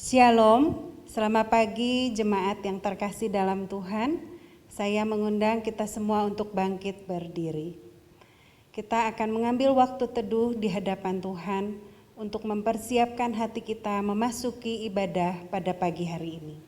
Shalom, selamat pagi jemaat yang terkasih dalam Tuhan. Saya mengundang kita semua untuk bangkit berdiri. Kita akan mengambil waktu teduh di hadapan Tuhan untuk mempersiapkan hati kita memasuki ibadah pada pagi hari ini.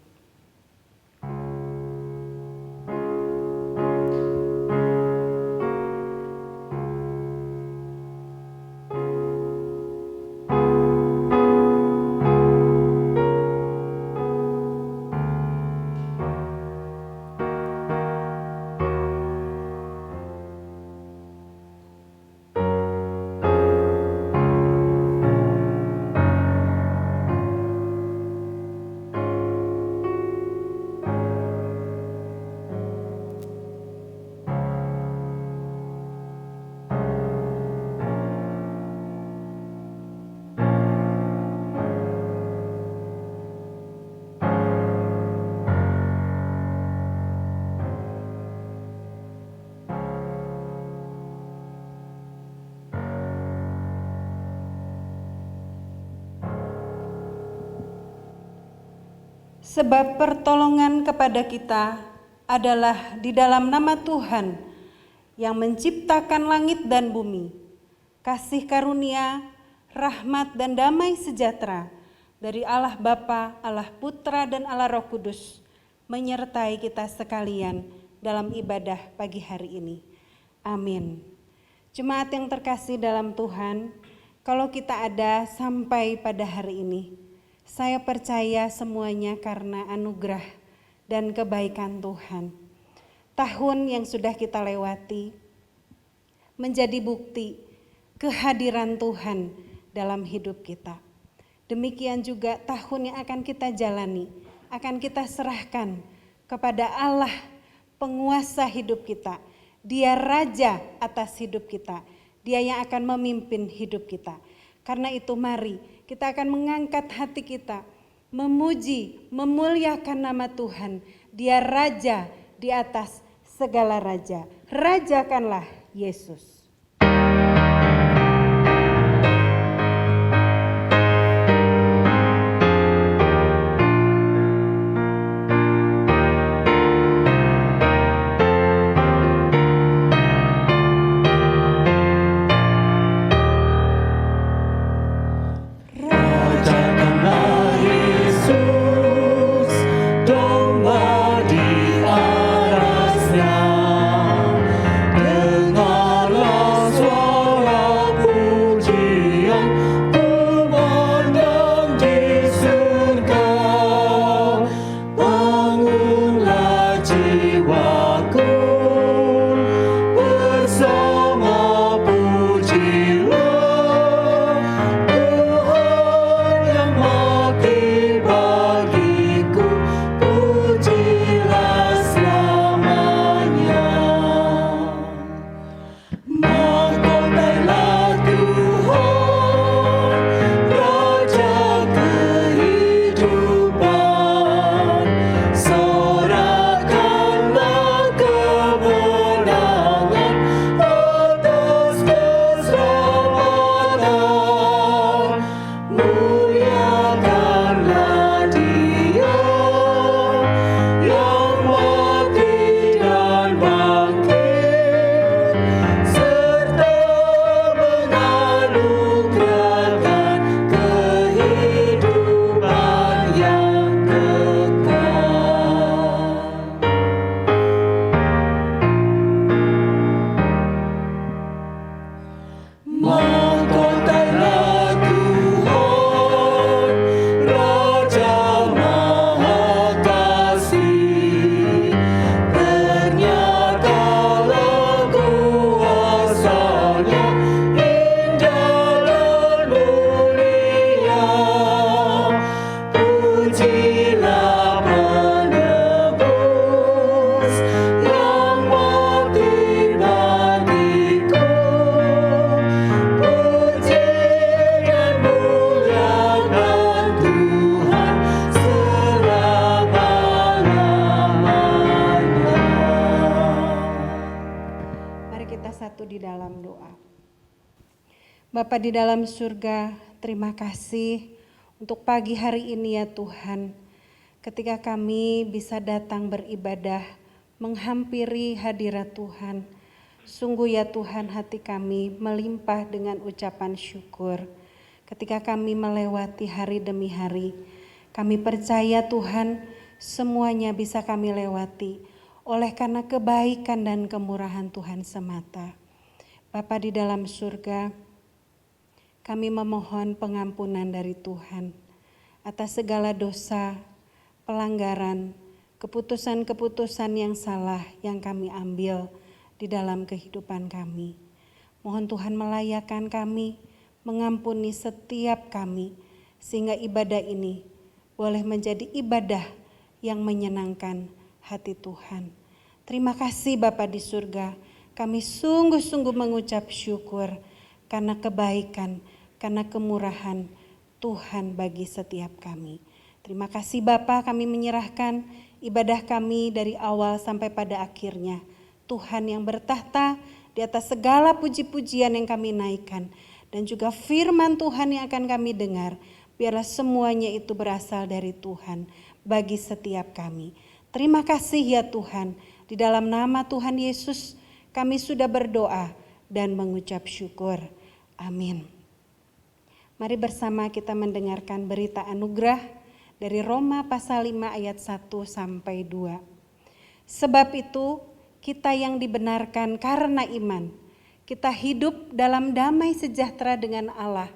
Sebab pertolongan kepada kita adalah di dalam nama Tuhan yang menciptakan langit dan bumi. Kasih karunia, rahmat dan damai sejahtera dari Allah Bapa, Allah Putra dan Allah Roh Kudus menyertai kita sekalian dalam ibadah pagi hari ini. Amin. Jemaat yang terkasih dalam Tuhan, kalau kita ada sampai pada hari ini, saya percaya semuanya karena anugerah dan kebaikan Tuhan. Tahun yang sudah kita lewati menjadi bukti kehadiran Tuhan dalam hidup kita. Demikian juga tahun yang akan kita jalani, akan kita serahkan kepada Allah, penguasa hidup kita. Dia raja atas hidup kita. Dia yang akan memimpin hidup kita. Karena itu mari kita akan mengangkat hati kita, memuji, memuliakan nama Tuhan. Dia raja di atas segala raja. Rajakanlah Yesus. Bapa di dalam surga, terima kasih untuk pagi hari ini ya Tuhan, ketika kami bisa datang beribadah, menghampiri hadirat Tuhan. Sungguh ya Tuhan, hati kami melimpah dengan ucapan syukur. Ketika kami melewati hari demi hari, kami percaya Tuhan, semuanya bisa kami lewati oleh karena kebaikan dan kemurahan Tuhan semata. Bapa di dalam surga, kami memohon pengampunan dari Tuhan atas segala dosa, pelanggaran, keputusan-keputusan yang salah yang kami ambil di dalam kehidupan kami. Mohon Tuhan melayakkan kami, mengampuni setiap kami, sehingga ibadah ini boleh menjadi ibadah yang menyenangkan hati Tuhan. Terima kasih Bapa di surga, kami sungguh-sungguh mengucap syukur karena kebaikan, karena kemurahan Tuhan bagi setiap kami. Terima kasih Bapa, kami menyerahkan ibadah kami dari awal sampai pada akhirnya. Tuhan yang bertahta di atas segala puji-pujian yang kami naikkan, dan juga firman Tuhan yang akan kami dengar, biarlah semuanya itu berasal dari Tuhan bagi setiap kami. Terima kasih ya Tuhan, di dalam nama Tuhan Yesus kami sudah berdoa dan mengucap syukur. Amin. Mari bersama kita mendengarkan berita anugerah dari Roma pasal 5 ayat 1 sampai 2. Sebab itu kita yang dibenarkan karena iman, kita hidup dalam damai sejahtera dengan Allah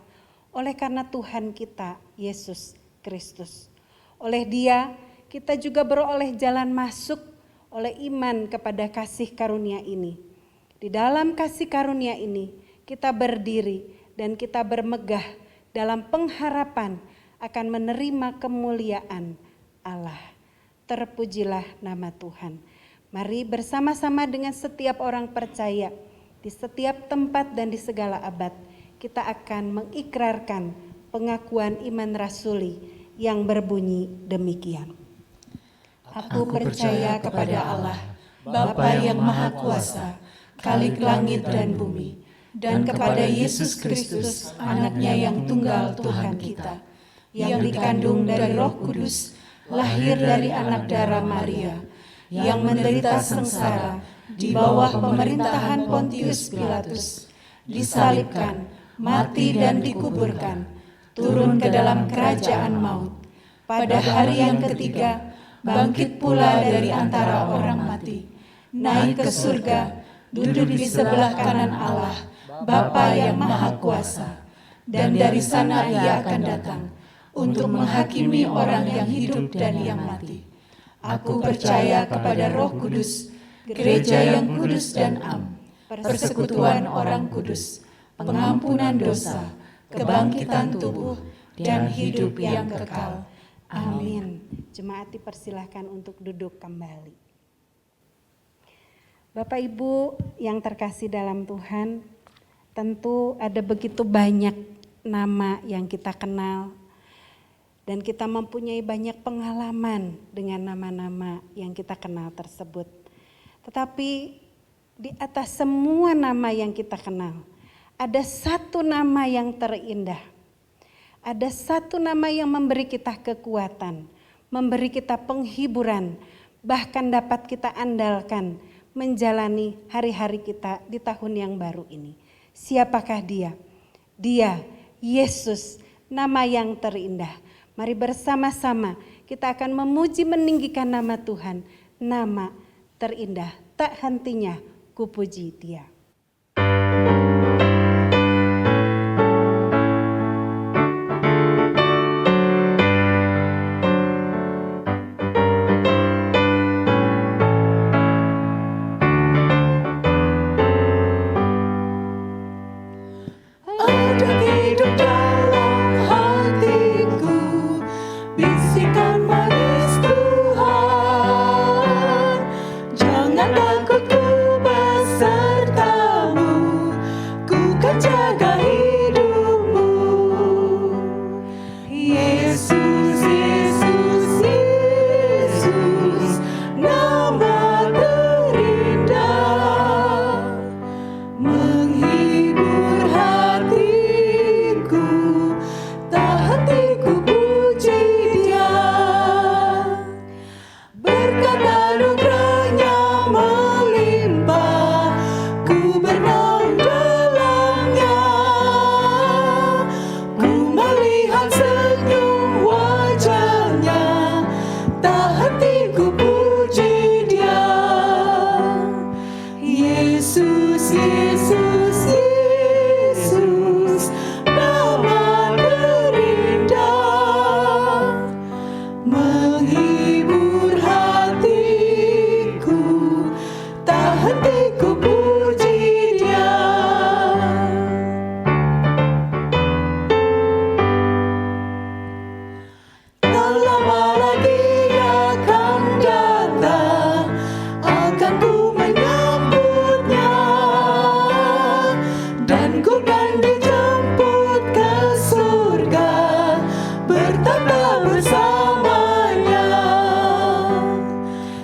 oleh karena Tuhan kita Yesus Kristus. Oleh Dia kita juga beroleh jalan masuk oleh iman kepada kasih karunia ini. Di dalam kasih karunia ini kita berdiri dan kita bermegah dalam pengharapan akan menerima kemuliaan Allah. Terpujilah nama Tuhan. Mari bersama-sama dengan setiap orang percaya di setiap tempat dan di segala abad, kita akan mengikrarkan pengakuan iman rasuli yang berbunyi demikian. Aku percaya kepada Allah, Bapa yang Maha Kuasa, Khalik langit dan bumi, dan kepada Yesus Kristus, Anak-Nya yang tunggal Tuhan kita, yang dikandung dari Roh Kudus, lahir dari anak darah Maria, yang menderita sengsara di bawah pemerintahan Pontius Pilatus, disalibkan, mati dan dikuburkan, turun ke dalam kerajaan maut. Pada hari yang ketiga, bangkit pula dari antara orang mati, naik ke surga, duduk di sebelah kanan Allah, Bapa yang Maha Kuasa, dan dari sana Ia akan datang untuk menghakimi orang yang hidup dan yang mati. Aku percaya kepada Roh Kudus, gereja yang kudus dan am, persekutuan orang kudus, pengampunan dosa, kebangkitan tubuh, dan hidup yang kekal. Amin. Jemaat dipersilahkan untuk duduk kembali. Bapak Ibu yang terkasih dalam Tuhan, tentu ada begitu banyak nama yang kita kenal, dan kita mempunyai banyak pengalaman dengan nama-nama yang kita kenal tersebut. Tetapi di atas semua nama yang kita kenal, ada satu nama yang terindah. Ada satu nama yang memberi kita kekuatan, memberi kita penghiburan, bahkan dapat kita andalkan menjalani hari-hari kita di tahun yang baru ini. Siapakah Dia? Dia, Yesus, nama yang terindah. Mari bersama-sama kita akan memuji meninggikan nama Tuhan, nama terindah, tak hentinya kupuji Dia. Bisikan manis Tuhan, jangan takut ku beserta Yesus, Yesus, nama terindah, menghibur hatiku, tak henti ku puji Dia. Tak lama lagi akan datang, akan ku menyambutnya, dan ku kan dijemput ke surga, bertanda bersamanya.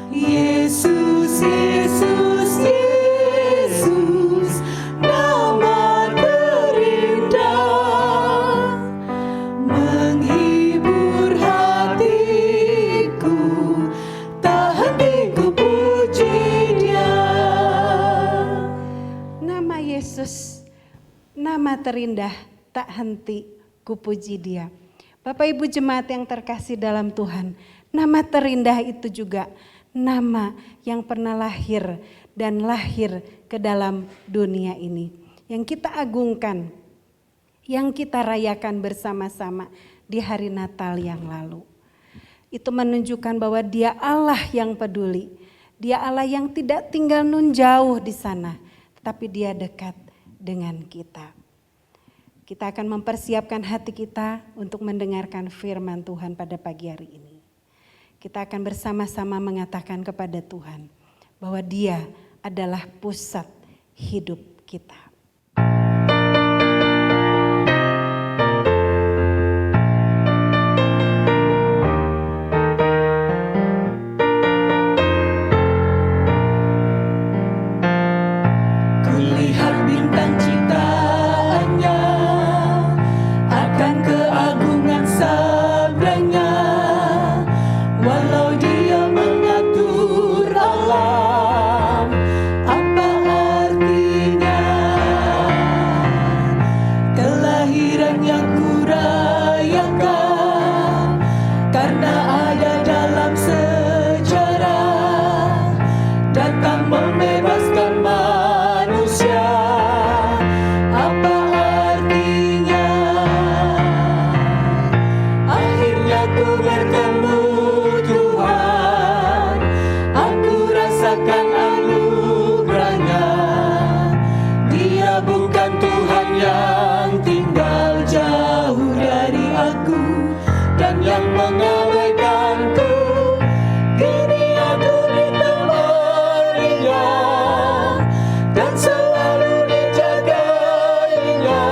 Yesus, Yesus, Yesus, nama terindah, menghibur hatiku, tak henti ku puji Dia. Nama Yesus, nama terindah, tak henti kupuji Dia. Bapak Ibu jemaat yang terkasih dalam Tuhan, nama terindah itu juga nama yang pernah lahir dan lahir ke dalam dunia ini. Yang kita agungkan, yang kita rayakan bersama-sama di hari Natal yang lalu. Itu menunjukkan bahwa Dia Allah yang peduli. Dia Allah yang tidak tinggal nun jauh di sana, tetapi Dia dekat dengan kita. Kita akan mempersiapkan hati kita untuk mendengarkan firman Tuhan pada pagi hari ini. Kita akan bersama-sama mengatakan kepada Tuhan bahwa Dia adalah pusat hidup kita. Kulihat bintang ciptaannya, akan keagungan sabdanya, walau Dia mengatur alam, apa artinya? Kelahiran yang kurayakan, karena ada dalam sejarah, datang membebaskan manusia, apa artinya? Akhirnya ku bertemu Tuhan, aku rasakan anugerahnya. Dia bukan Tuhan yang tinggal jauh dari aku dan yang mengabaikanku. Kini aku ditemaninya dan selalu dijagainya,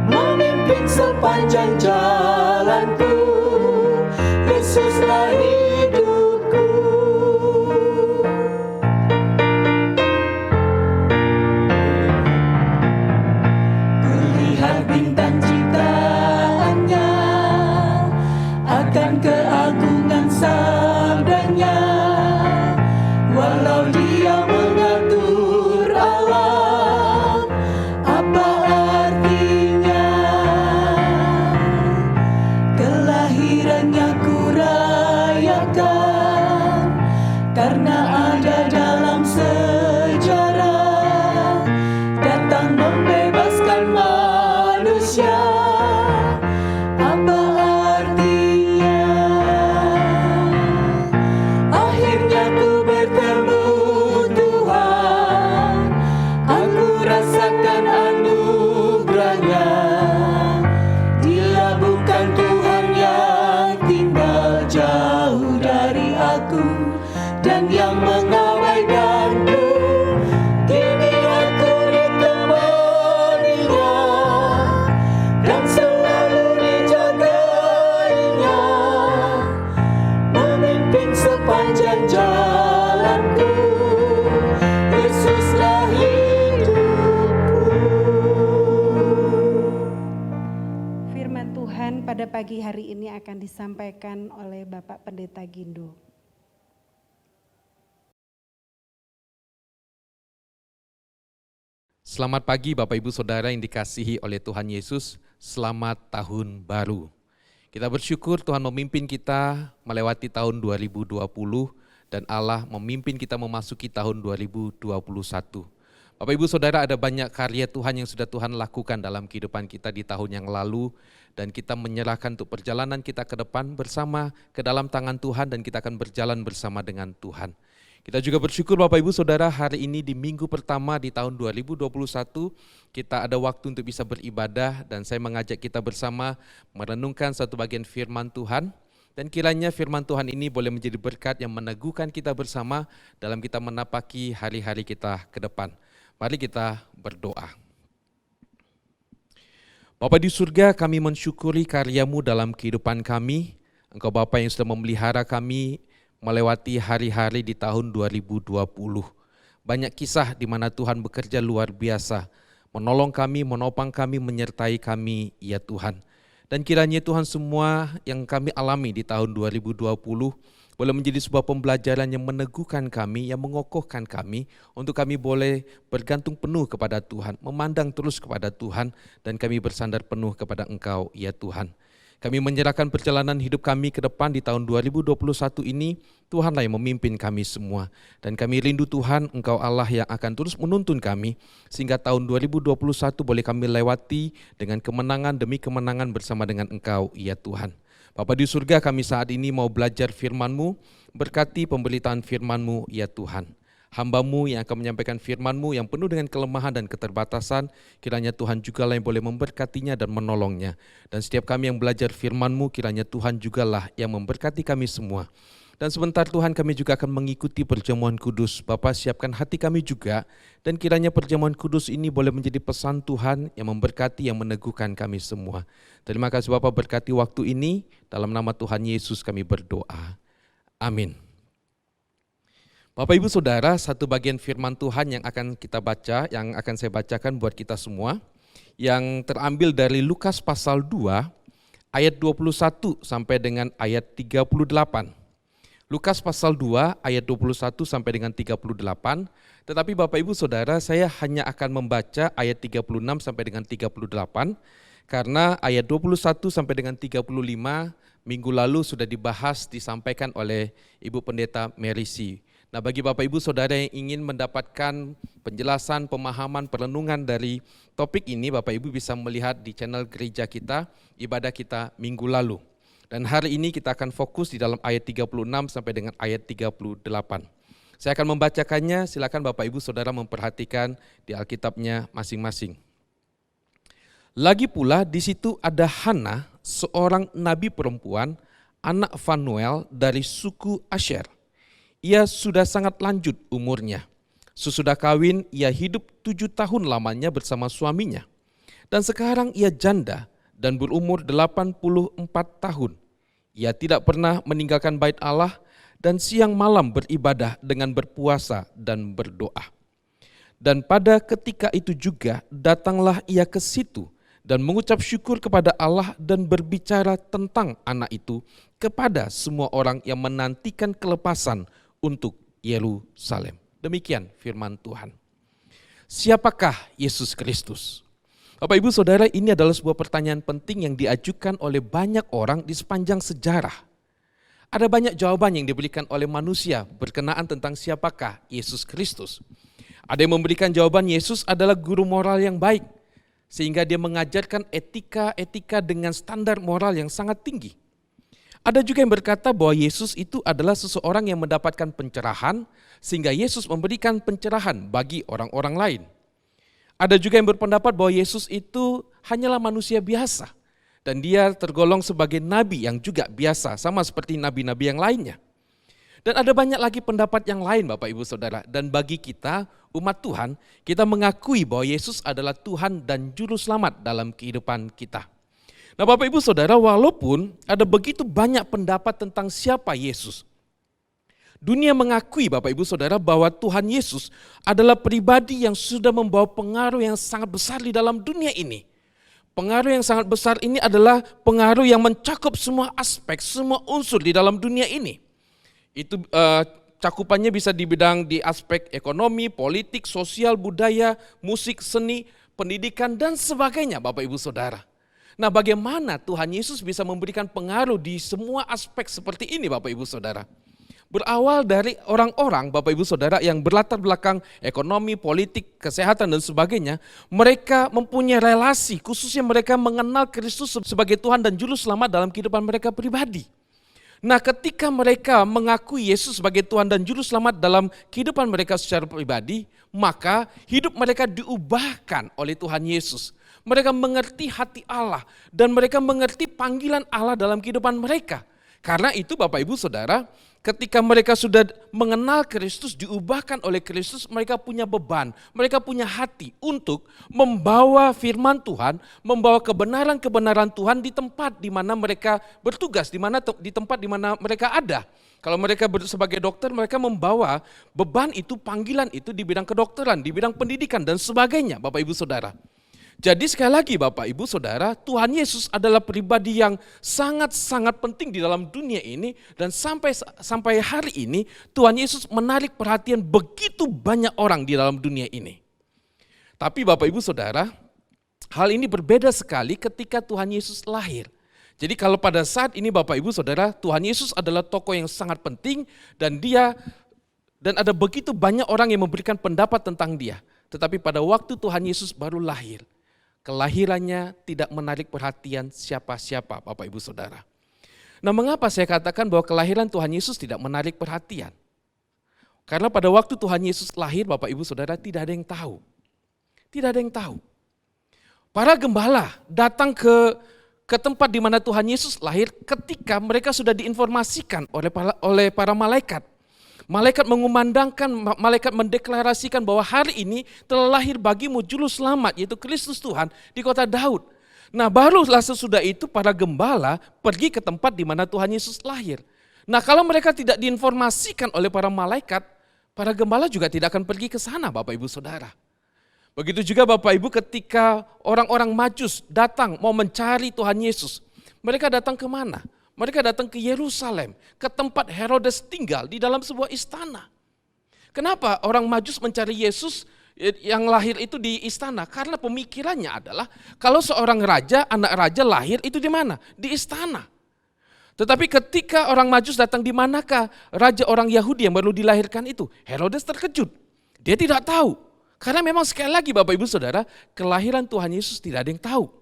memimpin sepanjang jalanku. Yesuslah hidupku. Kulihat bintang ciptaannya, akan keagungan sabdanya, walau Dia mengatur alam, apa artinya? Kelahirannya kurayakan, karena ada dalam sejarah, datang membebaskan manusia, apa artinya? Akhirnya ku bertemu Tuhan, aku rasakan anugerahnya. Dia bukan Tuhan yang tinggal jauh dari aku dan yang mengabaikanku. Kini aku ditemaninya dan selalu dijagainya, memimpin sepanjang jalanku. Yesuslah hidupku. Firman Tuhan pada pagi hari ini akan disampaikan oleh Bapak Pendeta Gindo. Selamat pagi Bapak Ibu Saudara yang dikasihi oleh Tuhan Yesus, selamat tahun baru. Kita bersyukur Tuhan memimpin kita melewati tahun 2020 dan Allah memimpin kita memasuki tahun 2021. Bapak Ibu Saudara, ada banyak karya Tuhan yang sudah Tuhan lakukan dalam kehidupan kita di tahun yang lalu, dan kita menyerahkan untuk perjalanan kita ke depan bersama ke dalam tangan Tuhan, dan kita akan berjalan bersama dengan Tuhan. Kita juga bersyukur Bapak Ibu Saudara, hari ini di minggu pertama di tahun 2021, kita ada waktu untuk bisa beribadah, dan saya mengajak kita bersama merenungkan satu bagian firman Tuhan. Dan kiranya firman Tuhan ini boleh menjadi berkat yang meneguhkan kita bersama dalam kita menapaki hari-hari kita ke depan. Mari kita berdoa. Bapa di surga, kami mensyukuri karya-Mu dalam kehidupan kami. Engkau Bapa yang sudah memelihara kami melewati hari-hari di tahun 2020. Banyak kisah di mana Tuhan bekerja luar biasa, menolong kami, menopang kami, menyertai kami, ya Tuhan. Dan kiranya Tuhan, semua yang kami alami di tahun 2020 boleh menjadi sebuah pembelajaran yang meneguhkan kami, yang mengokohkan kami, untuk kami boleh bergantung penuh kepada Tuhan, memandang terus kepada Tuhan, dan kami bersandar penuh kepada Engkau, ya Tuhan. Kami menyerahkan perjalanan hidup kami ke depan di tahun 2021 ini, Tuhanlah yang memimpin kami semua. Dan kami rindu Tuhan, Engkau Allah yang akan terus menuntun kami, sehingga tahun 2021 boleh kami lewati dengan kemenangan demi kemenangan bersama dengan Engkau, ya Tuhan. Bapa di surga, kami saat ini mau belajar firman-Mu, berkati pemberitaan firman-Mu, ya Tuhan. Hamba-Mu yang akan menyampaikan firman-Mu yang penuh dengan kelemahan dan keterbatasan, kiranya Tuhan jugalah yang boleh memberkatinya dan menolongnya. Dan setiap kami yang belajar firman-Mu, kiranya Tuhan jugalah yang memberkati kami semua. Dan sebentar Tuhan, kami juga akan mengikuti perjamuan kudus. Bapa, siapkan hati kami juga, dan kiranya perjamuan kudus ini boleh menjadi pesan Tuhan yang memberkati, yang meneguhkan kami semua. Terima kasih Bapa, berkati waktu ini, dalam nama Tuhan Yesus kami berdoa. Amin. Bapak Ibu Saudara, satu bagian firman Tuhan yang akan kita baca, yang akan saya bacakan buat kita semua, yang terambil dari Lukas pasal 2, ayat 21 sampai dengan ayat 38. Lukas pasal 2 ayat 21 sampai dengan 38, tetapi Bapak Ibu Saudara, saya hanya akan membaca ayat 36 sampai dengan 38, karena ayat 21 sampai dengan 35 minggu lalu sudah dibahas, disampaikan oleh Ibu Pendeta Merisi. Nah, bagi Bapak Ibu Saudara yang ingin mendapatkan penjelasan, pemahaman, perenungan dari topik ini, Bapak Ibu bisa melihat di channel gereja kita, ibadah kita minggu lalu. Dan hari ini kita akan fokus di dalam ayat 36 sampai dengan ayat 38. Saya akan membacakannya, silakan Bapak Ibu Saudara memperhatikan di Alkitabnya masing-masing. Lagi pula di situ ada Hana, seorang nabi perempuan, anak Fanuel dari suku Asher. Ia sudah sangat lanjut umurnya. Sesudah kawin, ia hidup 7 tahun lamanya bersama suaminya. Dan sekarang ia janda dan berumur 84 tahun. Ia tidak pernah meninggalkan bait Allah dan siang malam beribadah dengan berpuasa dan berdoa. Dan pada ketika itu juga datanglah ia ke situ dan mengucap syukur kepada Allah dan berbicara tentang anak itu kepada semua orang yang menantikan kelepasan untuk Yerusalem. Demikian firman Tuhan. Siapakah Yesus Kristus? Bapak Ibu Saudara, ini adalah sebuah pertanyaan penting yang diajukan oleh banyak orang di sepanjang sejarah. Ada banyak jawaban yang diberikan oleh manusia berkenaan tentang siapakah Yesus Kristus. Ada yang memberikan jawaban Yesus adalah guru moral yang baik, sehingga dia mengajarkan etika-etika dengan standar moral yang sangat tinggi. Ada juga yang berkata bahwa Yesus itu adalah seseorang yang mendapatkan pencerahan, sehingga Yesus memberikan pencerahan bagi orang-orang lain. Ada juga yang berpendapat bahwa Yesus itu hanyalah manusia biasa, dan dia tergolong sebagai nabi yang juga biasa, sama seperti nabi-nabi yang lainnya. Dan ada banyak lagi pendapat yang lain Bapak Ibu Saudara, dan bagi kita, umat Tuhan, kita mengakui bahwa Yesus adalah Tuhan dan Juru Selamat dalam kehidupan kita. Nah Bapak Ibu Saudara, walaupun ada begitu banyak pendapat tentang siapa Yesus, dunia mengakui Bapak Ibu Saudara bahwa Tuhan Yesus adalah pribadi yang sudah membawa pengaruh yang sangat besar di dalam dunia ini. Pengaruh yang sangat besar ini adalah pengaruh yang mencakup semua aspek, semua unsur di dalam dunia ini. Itu cakupannya bisa di bidang di aspek ekonomi, politik, sosial, budaya, musik, seni, pendidikan, dan sebagainya Bapak Ibu Saudara. Nah bagaimana Tuhan Yesus bisa memberikan pengaruh di semua aspek seperti ini Bapak Ibu Saudara? Berawal dari orang-orang, Bapak Ibu Saudara, yang berlatar belakang ekonomi, politik, kesehatan dan sebagainya. Mereka mempunyai relasi, khususnya mereka mengenal Kristus sebagai Tuhan dan Juru Selamat dalam kehidupan mereka pribadi. Nah, ketika mereka mengakui Yesus sebagai Tuhan dan Juru Selamat dalam kehidupan mereka secara pribadi, maka hidup mereka diubahkan oleh Tuhan Yesus. Mereka mengerti hati Allah dan mereka mengerti panggilan Allah dalam kehidupan mereka. Karena itu Bapak Ibu Saudara, ketika mereka sudah mengenal Kristus, diubahkan oleh Kristus, mereka punya beban, mereka punya hati untuk membawa firman Tuhan, membawa kebenaran-kebenaran Tuhan di tempat di mana mereka bertugas, di tempat di mana mereka ada. Kalau mereka sebagai dokter, mereka membawa beban itu, panggilan itu di bidang kedokteran, di bidang pendidikan dan sebagainya, Bapak Ibu Saudara. Jadi sekali lagi Bapak Ibu Saudara, Tuhan Yesus adalah pribadi yang sangat-sangat penting di dalam dunia ini, dan sampai hari ini Tuhan Yesus menarik perhatian begitu banyak orang di dalam dunia ini. Tapi Bapak Ibu Saudara, hal ini berbeda sekali ketika Tuhan Yesus lahir. Jadi kalau pada saat ini Bapak Ibu Saudara, Tuhan Yesus adalah tokoh yang sangat penting dan ada begitu banyak orang yang memberikan pendapat tentang dia. Tetapi pada waktu Tuhan Yesus baru lahir, kelahirannya tidak menarik perhatian siapa-siapa, Bapak Ibu Saudara. Nah, mengapa saya katakan bahwa kelahiran Tuhan Yesus tidak menarik perhatian? Karena pada waktu Tuhan Yesus lahir, Bapak Ibu Saudara, tidak ada yang tahu. Tidak ada yang tahu. Para gembala datang ke tempat di mana Tuhan Yesus lahir ketika mereka sudah diinformasikan oleh para malaikat. Malaikat mengumandangkan, malaikat mendeklarasikan bahwa hari ini telah lahir bagimu juru selamat, yaitu Kristus Tuhan di kota Daud. Nah, barulah sesudah itu para gembala pergi ke tempat di mana Tuhan Yesus lahir. Nah, kalau mereka tidak diinformasikan oleh para malaikat, para gembala juga tidak akan pergi ke sana, Bapak Ibu Saudara. Begitu juga Bapak Ibu ketika orang-orang Majus datang mau mencari Tuhan Yesus. Mereka datang ke mana? Mereka datang ke Yerusalem, ke tempat Herodes tinggal di dalam sebuah istana. Kenapa orang Majus mencari Yesus yang lahir itu di istana? Karena pemikirannya adalah kalau seorang raja, anak raja lahir itu di mana? Di istana. Tetapi ketika orang Majus datang, di manakah raja orang Yahudi yang baru dilahirkan itu? Herodes terkejut. Dia tidak tahu. Karena memang sekali lagi Bapak Ibu Saudara, kelahiran Tuhan Yesus tidak ada yang tahu.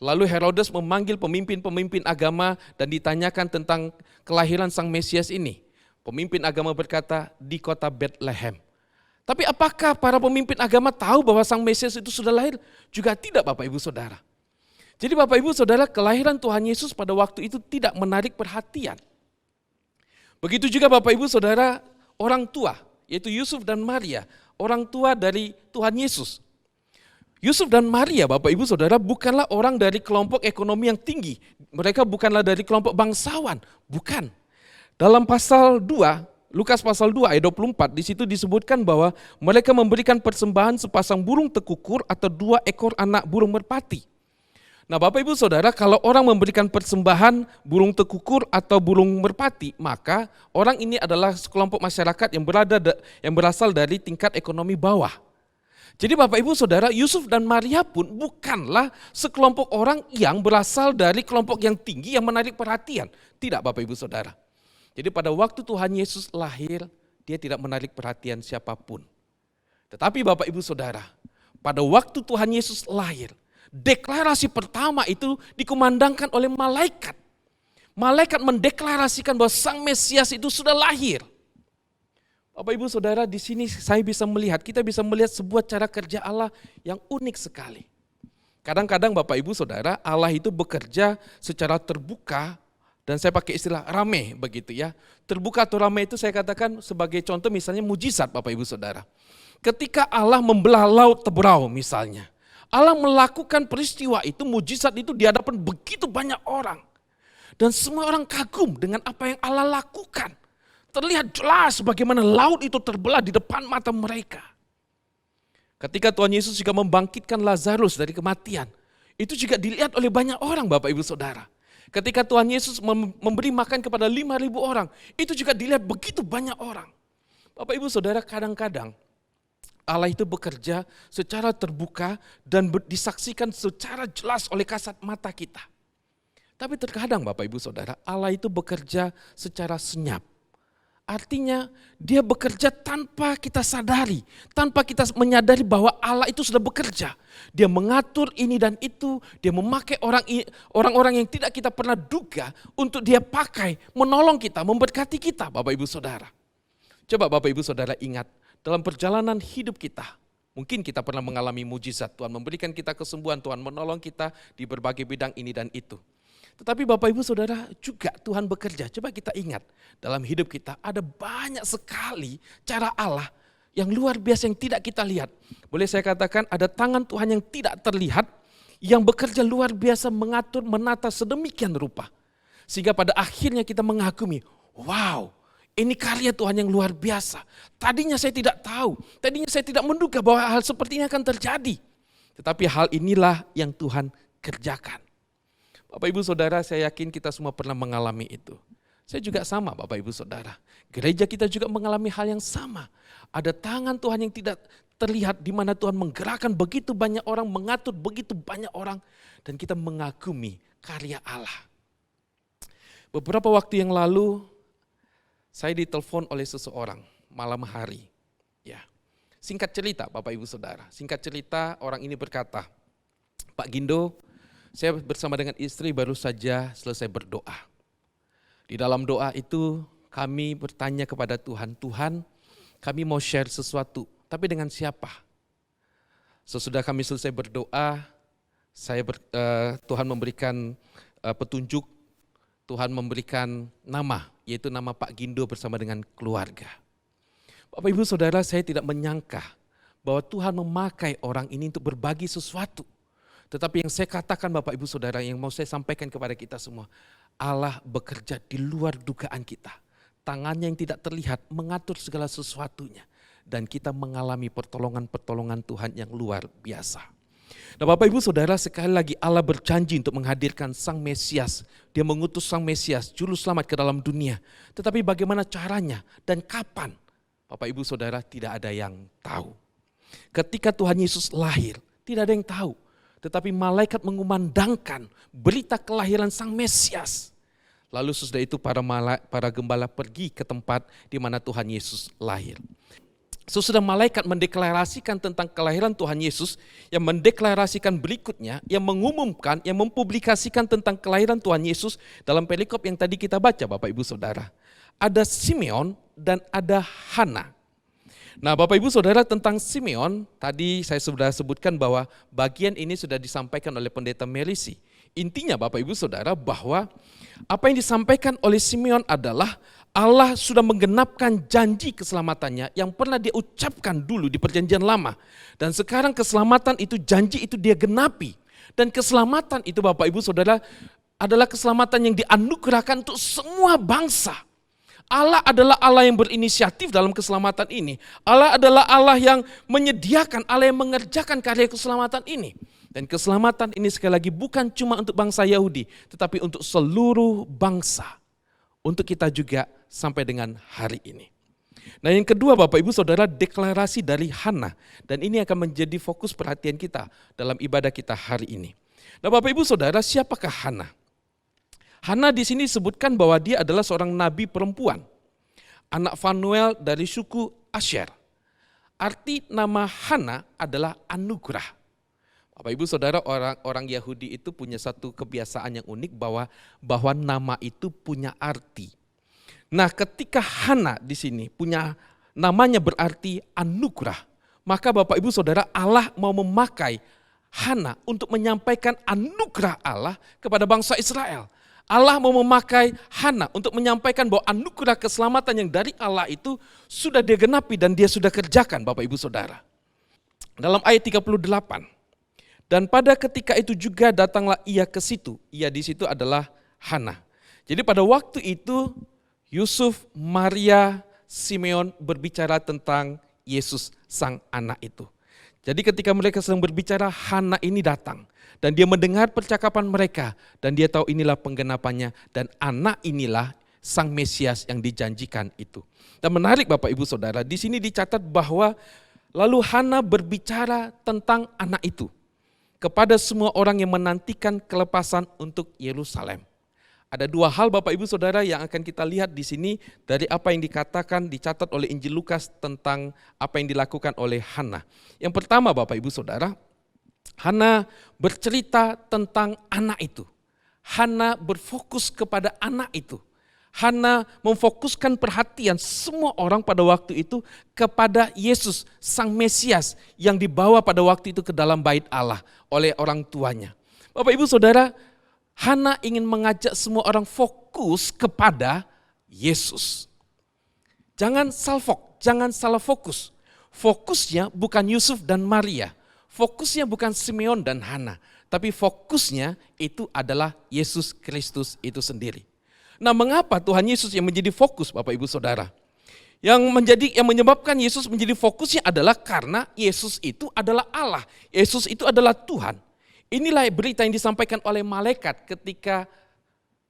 Lalu Herodes memanggil pemimpin-pemimpin agama dan ditanyakan tentang kelahiran Sang Mesias ini. Pemimpin agama berkata, di kota Bethlehem. Tapi apakah para pemimpin agama tahu bahwa Sang Mesias itu sudah lahir? Juga tidak, Bapak Ibu Saudara. Jadi Bapak Ibu Saudara, kelahiran Tuhan Yesus pada waktu itu tidak menarik perhatian. Begitu juga Bapak Ibu Saudara, orang tua, yaitu Yusuf dan Maria, orang tua dari Tuhan Yesus. Yusuf dan Maria, Bapak Ibu Saudara, bukanlah orang dari kelompok ekonomi yang tinggi. Mereka bukanlah dari kelompok bangsawan, bukan. Dalam pasal 2, Lukas pasal 2 ayat 24, di situ disebutkan bahwa mereka memberikan persembahan sepasang burung tekukur atau 2 ekor anak burung merpati. Nah, Bapak Ibu Saudara, kalau orang memberikan persembahan burung tekukur atau burung merpati, maka orang ini adalah sekelompok masyarakat yang berasal dari tingkat ekonomi bawah. Jadi Bapak Ibu Saudara, Yusuf dan Maria pun bukanlah sekelompok orang yang berasal dari kelompok yang tinggi yang menarik perhatian. Tidak Bapak Ibu Saudara. Jadi pada waktu Tuhan Yesus lahir, dia tidak menarik perhatian siapapun. Tetapi Bapak Ibu Saudara, pada waktu Tuhan Yesus lahir, deklarasi pertama itu dikumandangkan oleh malaikat. Malaikat mendeklarasikan bahwa Sang Mesias itu sudah lahir. Bapak Ibu Saudara, di sini kita bisa melihat sebuah cara kerja Allah yang unik sekali. Kadang-kadang Bapak Ibu Saudara, Allah itu bekerja secara terbuka, dan saya pakai istilah rame begitu ya. Terbuka atau rame itu saya katakan sebagai contoh misalnya mujizat Bapak Ibu Saudara. Ketika Allah membelah laut Tebrau misalnya, Allah melakukan peristiwa itu, mujizat itu di hadapan begitu banyak orang. Dan semua orang kagum dengan apa yang Allah lakukan. Terlihat jelas bagaimana laut itu terbelah di depan mata mereka. Ketika Tuhan Yesus juga membangkitkan Lazarus dari kematian, itu juga dilihat oleh banyak orang Bapak Ibu Saudara. Ketika Tuhan Yesus memberi makan kepada 5.000 orang, itu juga dilihat begitu banyak orang. Bapak Ibu Saudara, kadang-kadang Allah itu bekerja secara terbuka dan disaksikan secara jelas oleh kasat mata kita. Tapi terkadang Bapak Ibu Saudara, Allah itu bekerja secara senyap. Artinya dia bekerja tanpa kita sadari, tanpa kita menyadari bahwa Allah itu sudah bekerja. Dia mengatur ini dan itu, dia memakai orang-orang yang tidak kita pernah duga untuk dia pakai, menolong kita, memberkati kita, Bapak Ibu Saudara. Coba Bapak Ibu Saudara ingat, dalam perjalanan hidup kita, mungkin kita pernah mengalami mujizat, Tuhan memberikan kita kesembuhan, Tuhan menolong kita di berbagai bidang ini dan itu. Tetapi Bapak Ibu Saudara juga Tuhan bekerja. Coba kita ingat dalam hidup kita ada banyak sekali cara Allah yang luar biasa yang tidak kita lihat. Boleh saya katakan ada tangan Tuhan yang tidak terlihat yang bekerja luar biasa mengatur, menata sedemikian rupa. Sehingga pada akhirnya kita mengagumi, wow, ini karya Tuhan yang luar biasa. Tadinya saya tidak tahu, tadinya saya tidak menduga bahwa hal seperti ini akan terjadi. Tetapi hal inilah yang Tuhan kerjakan. Bapak Ibu Saudara, saya yakin kita semua pernah mengalami itu. Saya juga sama Bapak Ibu Saudara. Gereja kita juga mengalami hal yang sama. Ada tangan Tuhan yang tidak terlihat di mana Tuhan menggerakkan begitu banyak orang, mengatur begitu banyak orang. Dan kita mengagumi karya Allah. Beberapa waktu yang lalu, saya ditelepon oleh seseorang malam hari. Ya, singkat cerita Bapak Ibu Saudara, singkat cerita orang ini berkata, Pak Gindo, saya bersama dengan istri baru saja selesai berdoa. Di dalam doa itu kami bertanya kepada Tuhan, Tuhan kami mau share sesuatu, tapi dengan siapa? Sesudah kami selesai berdoa, Tuhan memberikan petunjuk, Tuhan memberikan nama, yaitu nama Pak Gindo bersama dengan keluarga. Bapak Ibu Saudara, saya tidak menyangka bahwa Tuhan memakai orang ini untuk berbagi sesuatu. Tetapi yang saya katakan Bapak Ibu Saudara, yang mau saya sampaikan kepada kita semua, Allah bekerja di luar dugaan kita. Tangannya yang tidak terlihat mengatur segala sesuatunya. Dan kita mengalami pertolongan-pertolongan Tuhan yang luar biasa. Nah Bapak Ibu Saudara, sekali lagi Allah berjanji untuk menghadirkan Sang Mesias. Dia mengutus Sang Mesias, Juru Selamat ke dalam dunia. Tetapi bagaimana caranya dan kapan? Bapak Ibu Saudara, tidak ada yang tahu. Ketika Tuhan Yesus lahir, tidak ada yang tahu. Tetapi malaikat mengumandangkan berita kelahiran Sang Mesias. Lalu sesudah itu para gembala pergi ke tempat di mana Tuhan Yesus lahir. Sesudah malaikat mendeklarasikan tentang kelahiran Tuhan Yesus, yang mendeklarasikan berikutnya, yang mengumumkan, yang mempublikasikan tentang kelahiran Tuhan Yesus dalam perikop yang tadi kita baca Bapak Ibu Saudara. Ada Simeon dan ada Hana. Nah Bapak Ibu Saudara, tentang Simeon, tadi saya sudah sebutkan bahwa bagian ini sudah disampaikan oleh Pendeta Melisi. Intinya Bapak Ibu Saudara bahwa apa yang disampaikan oleh Simeon adalah Allah sudah menggenapkan janji keselamatannya yang pernah dia ucapkan dulu di perjanjian lama. Dan sekarang keselamatan itu, janji itu dia genapi. Dan keselamatan itu Bapak Ibu Saudara adalah keselamatan yang dianugerahkan untuk semua bangsa. Allah adalah Allah yang berinisiatif dalam keselamatan ini. Allah adalah Allah yang menyediakan, Allah yang mengerjakan karya keselamatan ini. Dan keselamatan ini sekali lagi bukan cuma untuk bangsa Yahudi, tetapi untuk seluruh bangsa. Untuk kita juga sampai dengan hari ini. Nah yang kedua Bapak Ibu Saudara, deklarasi dari Hana. Dan ini akan menjadi fokus perhatian kita dalam ibadah kita hari ini. Nah Bapak Ibu Saudara, siapakah Hana? Hana di sini disebutkan bahwa dia adalah seorang nabi perempuan, anak Fanuel dari suku Asher. Arti nama Hana adalah anugerah. Bapak Ibu Saudara, orang Yahudi itu punya satu kebiasaan yang unik bahwa nama itu punya arti. Nah, ketika Hana di sini punya namanya berarti anugerah, maka Bapak Ibu Saudara, Allah mau memakai Hana untuk menyampaikan anugerah Allah kepada bangsa Israel. Allah mau memakai Hana untuk menyampaikan bahwa anugerah keselamatan yang dari Allah itu sudah dia genapi dan dia sudah kerjakan Bapak Ibu Saudara. Dalam ayat 38, dan pada ketika itu juga datanglah ia ke situ. Ia di situ adalah Hana. Jadi pada waktu itu Yusuf, Maria, Simeon berbicara tentang Yesus sang anak itu. Jadi ketika mereka sedang berbicara, Hana ini datang. Dan dia mendengar percakapan mereka. Dan dia tahu inilah penggenapannya. Dan anak inilah sang Mesias yang dijanjikan itu. Dan menarik Bapak Ibu Saudara, di sini dicatat bahwa lalu Hana berbicara tentang anak itu kepada semua orang yang menantikan kelepasan untuk Yerusalem. Ada dua hal Bapak Ibu Saudara yang akan kita lihat di sini dari apa yang dikatakan, dicatat oleh Injil Lukas tentang apa yang dilakukan oleh Hana. Yang pertama Bapak Ibu Saudara, Hana bercerita tentang anak itu. Hana berfokus kepada anak itu. Hana memfokuskan perhatian semua orang pada waktu itu kepada Yesus, Sang Mesias yang dibawa pada waktu itu ke dalam bait Allah oleh orang tuanya. Bapak Ibu Saudara, Hana ingin mengajak semua orang fokus kepada Yesus. Jangan salfok, jangan salah fokus. Fokusnya bukan Yusuf dan Maria. Fokusnya bukan Simeon dan Hana. Tapi fokusnya itu adalah Yesus Kristus itu sendiri. Nah, mengapa Tuhan Yesus yang menjadi fokus Bapak Ibu Saudara? Yang menyebabkan Yesus menjadi fokusnya adalah karena Yesus itu adalah Allah. Yesus itu adalah Tuhan. Inilah berita yang disampaikan oleh malaikat ketika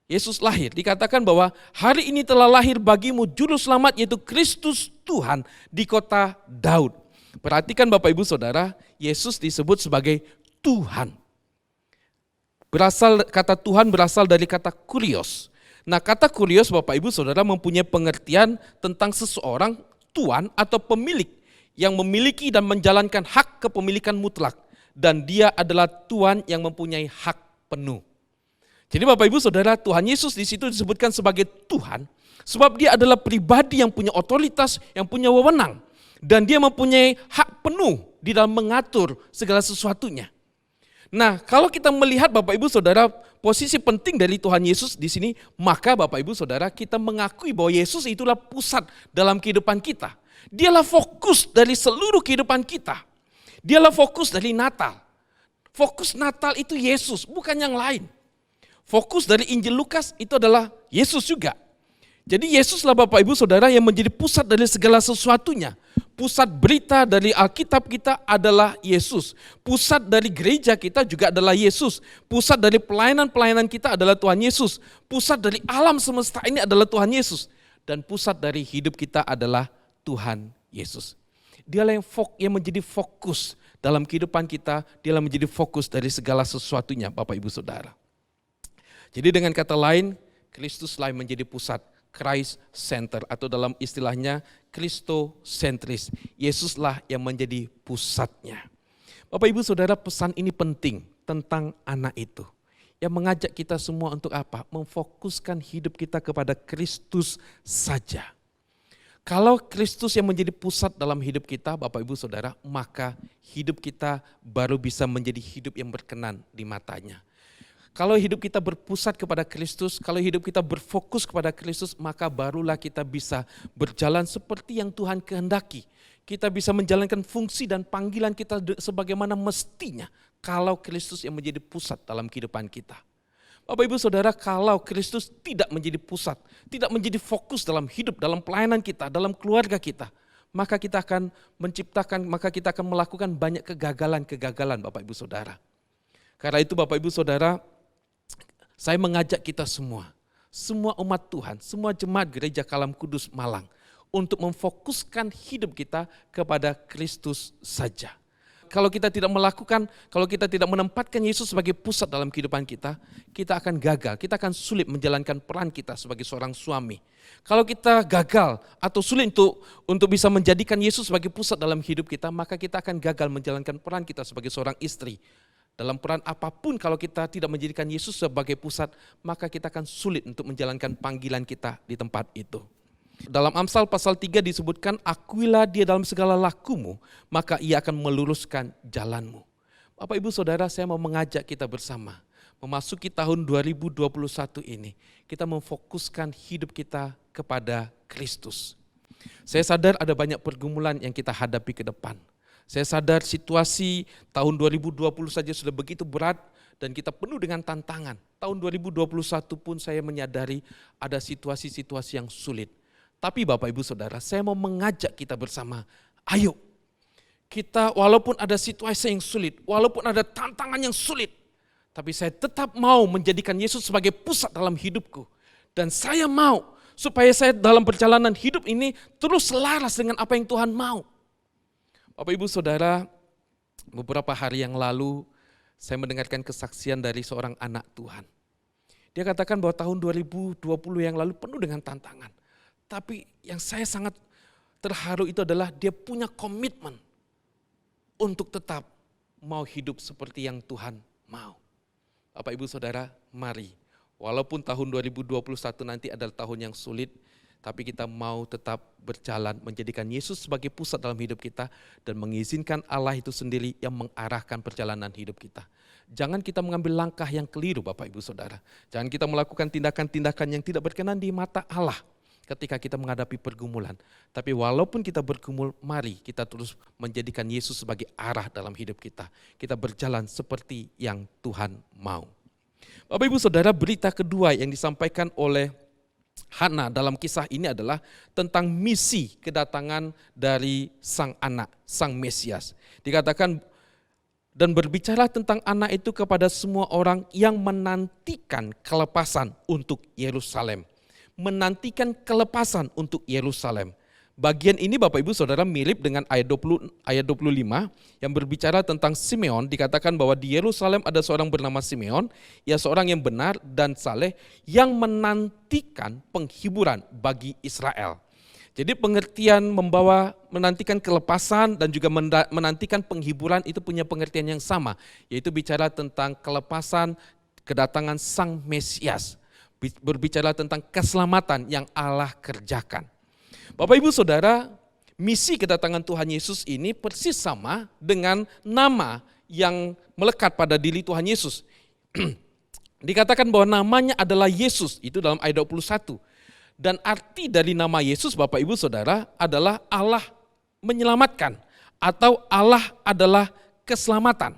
Yesus lahir. Dikatakan bahwa hari ini telah lahir bagimu juru selamat yaitu Kristus Tuhan di kota Daud. Perhatikan Bapak Ibu Saudara, Yesus disebut sebagai Tuhan. Kata Tuhan berasal dari kata kurios. Nah, kata kurios Bapak Ibu Saudara mempunyai pengertian tentang seseorang tuan atau pemilik yang memiliki dan menjalankan hak kepemilikan mutlak. Dan dia adalah Tuhan yang mempunyai hak penuh. Jadi Bapak Ibu Saudara, Tuhan Yesus di situ disebutkan sebagai Tuhan sebab dia adalah pribadi yang punya otoritas, yang punya wewenang, dan dia mempunyai hak penuh di dalam mengatur segala sesuatunya. Nah, kalau kita melihat Bapak Ibu Saudara posisi penting dari Tuhan Yesus di sini, maka Bapak Ibu Saudara kita mengakui bahwa Yesus itulah pusat dalam kehidupan kita. Dialah fokus dari seluruh kehidupan kita. Dialah fokus dari Natal. Fokus Natal itu Yesus, bukan yang lain. Fokus dari Injil Lukas itu adalah Yesus juga. Jadi Yesuslah Bapak Ibu Saudara yang menjadi pusat dari segala sesuatunya. Pusat berita dari Alkitab kita adalah Yesus. Pusat dari gereja kita juga adalah Yesus. Pusat dari pelayanan-pelayanan kita adalah Tuhan Yesus. Pusat dari alam semesta ini adalah Tuhan Yesus. Dan pusat dari hidup kita adalah Tuhan Yesus. Dialah yang menjadi fokus dalam kehidupan kita, dialah menjadi fokus dari segala sesuatunya Bapak Ibu Saudara. Jadi dengan kata lain, Kristuslah yang menjadi pusat, Christ center atau dalam istilahnya Kristosentris. Yesuslah yang menjadi pusatnya. Bapak Ibu Saudara, pesan ini penting tentang anak itu. Yang mengajak kita semua untuk apa? Memfokuskan hidup kita kepada Kristus saja. Kalau Kristus yang menjadi pusat dalam hidup kita, Bapak Ibu Saudara, maka hidup kita baru bisa menjadi hidup yang berkenan di matanya. Kalau hidup kita berpusat kepada Kristus, kalau hidup kita berfokus kepada Kristus, maka barulah kita bisa berjalan seperti yang Tuhan kehendaki. Kita bisa menjalankan fungsi dan panggilan kita sebagaimana mestinya kalau Kristus yang menjadi pusat dalam kehidupan kita. Bapak Ibu Saudara, kalau Kristus tidak menjadi pusat, tidak menjadi fokus dalam hidup, dalam pelayanan kita, dalam keluarga kita, maka kita akan melakukan banyak kegagalan Bapak Ibu Saudara. Karena itu Bapak Ibu Saudara, saya mengajak kita semua umat Tuhan, semua jemaat gereja Kalam Kudus Malang, untuk memfokuskan hidup kita kepada Kristus saja. Kalau kita tidak menempatkan Yesus sebagai pusat dalam kehidupan kita, kita akan gagal, kita akan sulit menjalankan peran kita sebagai seorang suami. Kalau kita gagal atau sulit untuk bisa menjadikan Yesus sebagai pusat dalam hidup kita, maka kita akan gagal menjalankan peran kita sebagai seorang istri. Dalam peran apapun kalau kita tidak menjadikan Yesus sebagai pusat, maka kita akan sulit untuk menjalankan panggilan kita di tempat itu. Dalam Amsal pasal 3 disebutkan, akuilah dia dalam segala lakumu, maka ia akan meluruskan jalanmu. Bapak Ibu Saudara, saya mau mengajak kita bersama, memasuki tahun 2021 ini, kita memfokuskan hidup kita kepada Kristus. Saya sadar ada banyak pergumulan yang kita hadapi ke depan. Saya sadar situasi tahun 2020 saja sudah begitu berat dan kita penuh dengan tantangan. Tahun 2021 pun saya menyadari ada situasi-situasi yang sulit. Tapi Bapak Ibu Saudara, saya mau mengajak kita bersama, ayo kita walaupun ada situasi yang sulit, walaupun ada tantangan yang sulit, tapi saya tetap mau menjadikan Yesus sebagai pusat dalam hidupku. Dan saya mau supaya saya dalam perjalanan hidup ini terus selaras dengan apa yang Tuhan mau. Bapak Ibu Saudara, beberapa hari yang lalu saya mendengarkan kesaksian dari seorang anak Tuhan. Dia katakan bahwa tahun 2020 yang lalu penuh dengan tantangan. Tapi yang saya sangat terharu itu adalah dia punya komitmen untuk tetap mau hidup seperti yang Tuhan mau. Bapak Ibu Saudara, mari. Walaupun tahun 2021 nanti adalah tahun yang sulit, tapi kita mau tetap berjalan menjadikan Yesus sebagai pusat dalam hidup kita dan mengizinkan Allah itu sendiri yang mengarahkan perjalanan hidup kita. Jangan kita mengambil langkah yang keliru Bapak Ibu Saudara. Jangan kita melakukan tindakan-tindakan yang tidak berkenan di mata Allah ketika kita menghadapi pergumulan. Tapi walaupun kita bergumul, mari kita terus menjadikan Yesus sebagai arah dalam hidup kita. Kita berjalan seperti yang Tuhan mau. Bapak Ibu Saudara, berita kedua yang disampaikan oleh Hana dalam kisah ini adalah tentang misi kedatangan dari sang anak, sang Mesias. Dikatakan, dan berbicara tentang anak itu kepada semua orang yang menantikan kelepasan untuk Yerusalem. Menantikan kelepasan untuk Yerusalem. Bagian ini Bapak Ibu Saudara mirip dengan ayat 25 yang berbicara tentang Simeon. Dikatakan bahwa di Yerusalem ada seorang bernama Simeon, ia seorang yang benar dan saleh yang menantikan penghiburan bagi Israel. Jadi pengertian menantikan kelepasan dan juga menantikan penghiburan itu punya pengertian yang sama, yaitu bicara tentang kelepasan kedatangan sang Mesias, berbicara tentang keselamatan yang Allah kerjakan. Bapak Ibu Saudara, misi kedatangan Tuhan Yesus ini persis sama dengan nama yang melekat pada diri Tuhan Yesus. Dikatakan bahwa namanya adalah Yesus, itu dalam ayat 21. Dan arti dari nama Yesus Bapak Ibu Saudara adalah Allah menyelamatkan atau Allah adalah keselamatan.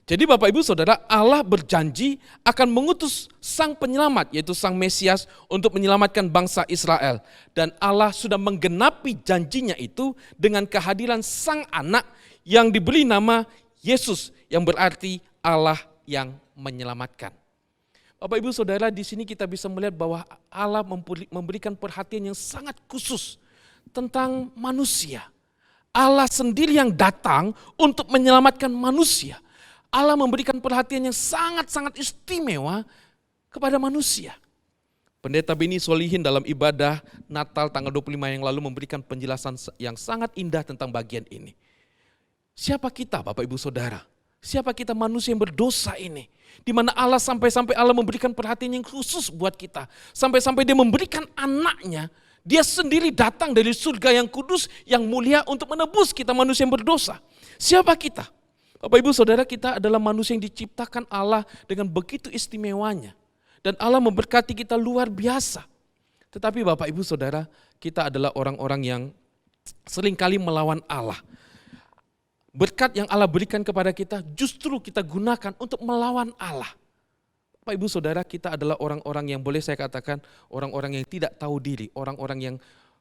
Jadi Bapak Ibu Saudara, Allah berjanji akan mengutus sang penyelamat yaitu sang Mesias untuk menyelamatkan bangsa Israel. Dan Allah sudah menggenapi janjinya itu dengan kehadiran sang anak yang diberi nama Yesus yang berarti Allah yang menyelamatkan. Bapak Ibu Saudara, di sini kita bisa melihat bahwa Allah memberikan perhatian yang sangat khusus tentang manusia. Allah sendiri yang datang untuk menyelamatkan manusia. Allah memberikan perhatian yang sangat-sangat istimewa kepada manusia. Pendeta Beni Solihin dalam ibadah Natal tanggal 25 yang lalu memberikan penjelasan yang sangat indah tentang bagian ini. Siapa kita Bapak Ibu Saudara? Siapa kita manusia yang berdosa ini? Di mana Allah sampai-sampai Allah memberikan perhatian yang khusus buat kita. Sampai-sampai dia memberikan anaknya. Dia sendiri datang dari surga yang kudus, yang mulia untuk menebus kita manusia yang berdosa. Siapa kita? Bapak Ibu Saudara, kita adalah manusia yang diciptakan Allah dengan begitu istimewanya. Dan Allah memberkati kita luar biasa. Tetapi Bapak Ibu Saudara, kita adalah orang-orang yang seringkali melawan Allah. Berkat yang Allah berikan kepada kita justru kita gunakan untuk melawan Allah. Bapak Ibu Saudara, kita adalah orang-orang yang boleh saya katakan orang-orang yang tidak tahu diri. Orang-orang yang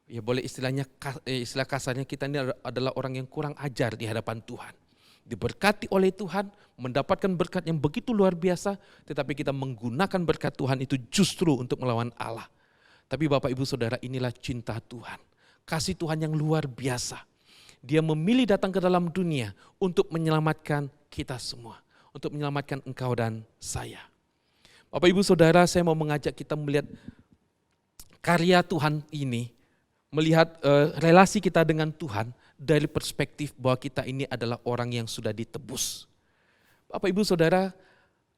ya boleh istilah kasarnya kita ini adalah orang yang kurang ajar di hadapan Tuhan. Diberkati oleh Tuhan, mendapatkan berkat yang begitu luar biasa, tetapi kita menggunakan berkat Tuhan itu justru untuk melawan Allah. Tapi Bapak Ibu Saudara, inilah cinta Tuhan, kasih Tuhan yang luar biasa. Dia memilih datang ke dalam dunia untuk menyelamatkan kita semua, untuk menyelamatkan engkau dan saya. Bapak Ibu Saudara, saya mau mengajak kita melihat karya Tuhan ini, melihat relasi kita dengan Tuhan, dari perspektif bahwa kita ini adalah orang yang sudah ditebus. Bapak Ibu Saudara,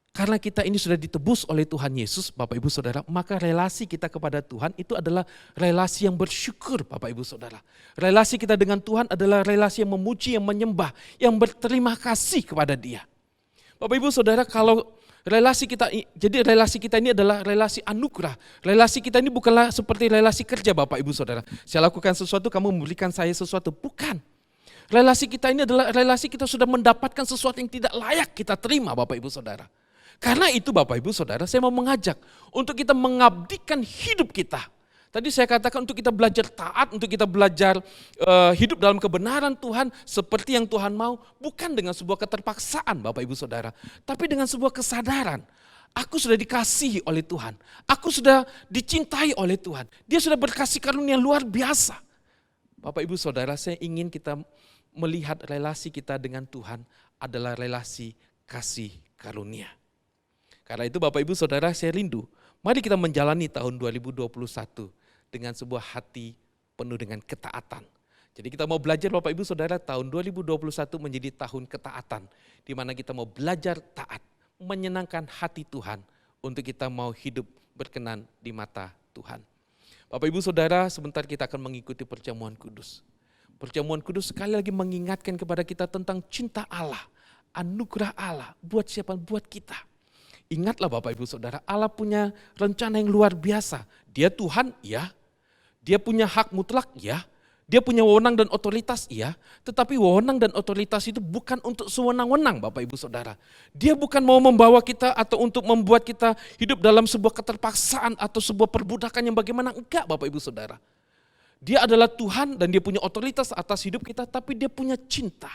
karena kita ini sudah ditebus oleh Tuhan Yesus, Bapak Ibu Saudara, maka relasi kita kepada Tuhan itu adalah relasi yang bersyukur Bapak Ibu Saudara. Relasi kita dengan Tuhan adalah relasi yang memuji, yang menyembah, yang berterima kasih kepada Dia. Bapak Ibu Saudara, kalau relasi kita ini adalah relasi anugerah. Relasi kita ini bukanlah seperti relasi kerja Bapak Ibu Saudara. Saya lakukan sesuatu, kamu memberikan saya sesuatu. Bukan. Relasi kita ini adalah relasi kita sudah mendapatkan sesuatu yang tidak layak kita terima Bapak Ibu Saudara. Karena itu Bapak Ibu Saudara, saya mau mengajak untuk kita mengabdikan hidup kita. Tadi saya katakan untuk kita belajar taat, untuk kita belajar hidup dalam kebenaran Tuhan seperti yang Tuhan mau, bukan dengan sebuah keterpaksaan Bapak Ibu Saudara, tapi dengan sebuah kesadaran. Aku sudah dikasihi oleh Tuhan, aku sudah dicintai oleh Tuhan, Dia sudah berkasih karunia luar biasa. Bapak Ibu Saudara, saya ingin kita melihat relasi kita dengan Tuhan adalah relasi kasih karunia. Karena itu Bapak Ibu Saudara, saya rindu, mari kita menjalani tahun 2021 dengan sebuah hati penuh dengan ketaatan. Jadi kita mau belajar Bapak Ibu Saudara, tahun 2021 menjadi tahun ketaatan, di mana kita mau belajar taat, menyenangkan hati Tuhan, untuk kita mau hidup berkenan di mata Tuhan. Bapak Ibu Saudara, sebentar kita akan mengikuti perjamuan kudus. Perjamuan kudus sekali lagi mengingatkan kepada kita tentang cinta Allah, anugerah Allah buat siapa? Buat kita. Ingatlah Bapak Ibu Saudara, Allah punya rencana yang luar biasa. Dia Tuhan, ya. Dia punya hak mutlak, ya. Dia punya wewenang dan otoritas, iya. Tetapi wewenang dan otoritas itu bukan untuk sewenang-wenang Bapak Ibu Saudara. Dia bukan mau membawa kita atau untuk membuat kita hidup dalam sebuah keterpaksaan atau sebuah perbudakan yang bagaimana. Enggak Bapak Ibu Saudara. Dia adalah Tuhan dan dia punya otoritas atas hidup kita, tapi dia punya cinta.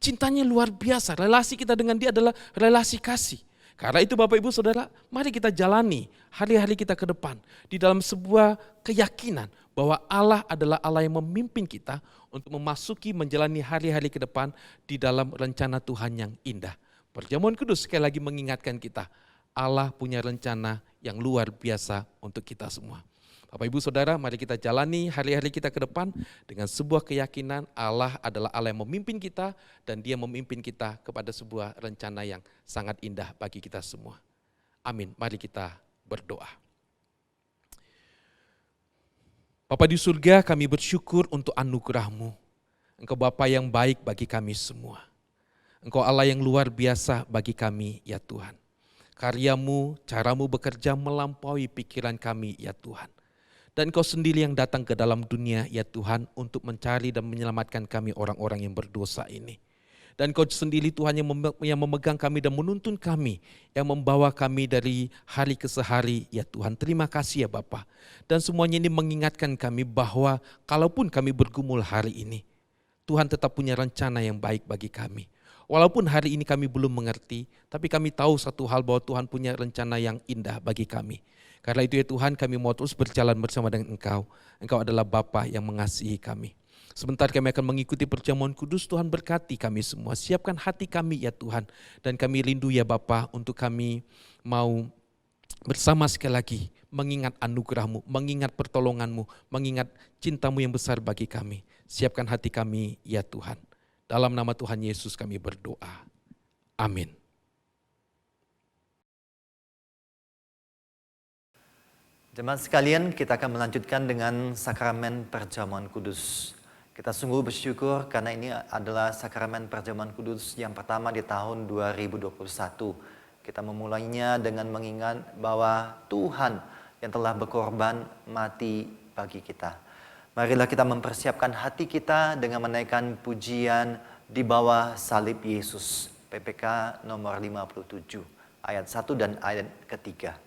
Cintanya luar biasa, relasi kita dengan dia adalah relasi kasih. Karena itu Bapak Ibu Saudara, mari kita jalani hari-hari kita ke depan di dalam sebuah keyakinan bahwa Allah adalah Allah yang memimpin kita untuk memasuki menjalani hari-hari ke depan di dalam rencana Tuhan yang indah. Perjamuan kudus sekali lagi mengingatkan kita, Allah punya rencana yang luar biasa untuk kita semua. Bapak Ibu Saudara, mari kita jalani hari-hari kita ke depan dengan sebuah keyakinan Allah adalah Allah yang memimpin kita dan dia memimpin kita kepada sebuah rencana yang sangat indah bagi kita semua. Amin, mari kita berdoa. Bapa di surga, kami bersyukur untuk anugerah-Mu. Engkau Bapa yang baik bagi kami semua. Engkau Allah yang luar biasa bagi kami ya Tuhan. Karya-Mu, cara-Mu bekerja melampaui pikiran kami ya Tuhan. Dan Engkau sendiri yang datang ke dalam dunia ya Tuhan untuk mencari dan menyelamatkan kami orang-orang yang berdosa ini. Dan Engkau sendiri Tuhan yang memegang kami dan menuntun kami, yang membawa kami dari hari ke hari ya Tuhan. Terima kasih ya Bapa. Dan semuanya ini mengingatkan kami bahwa kalaupun kami bergumul hari ini, Tuhan tetap punya rencana yang baik bagi kami. Walaupun hari ini kami belum mengerti, tapi kami tahu satu hal bahwa Tuhan punya rencana yang indah bagi kami. Karena itu ya Tuhan, kami mau terus berjalan bersama dengan Engkau. Engkau adalah Bapa yang mengasihi kami. Sebentar kami akan mengikuti perjamuan kudus, Tuhan berkati kami semua. Siapkan hati kami ya Tuhan. Dan kami rindu ya Bapa untuk kami mau bersama sekali lagi mengingat anugerah-Mu, mengingat pertolongan-Mu, mengingat cinta-Mu yang besar bagi kami. Siapkan hati kami ya Tuhan. Dalam nama Tuhan Yesus kami berdoa. Amin. Jemaat sekalian, kita akan melanjutkan dengan sakramen perjamuan kudus. Kita sungguh bersyukur karena ini adalah sakramen perjamuan kudus yang pertama di tahun 2021. Kita memulainya dengan mengingat bahwa Tuhan yang telah berkorban mati bagi kita. Marilah kita mempersiapkan hati kita dengan menaikkan pujian di bawah salib Yesus. PPK nomor 57, ayat 1 dan ayat ketiga.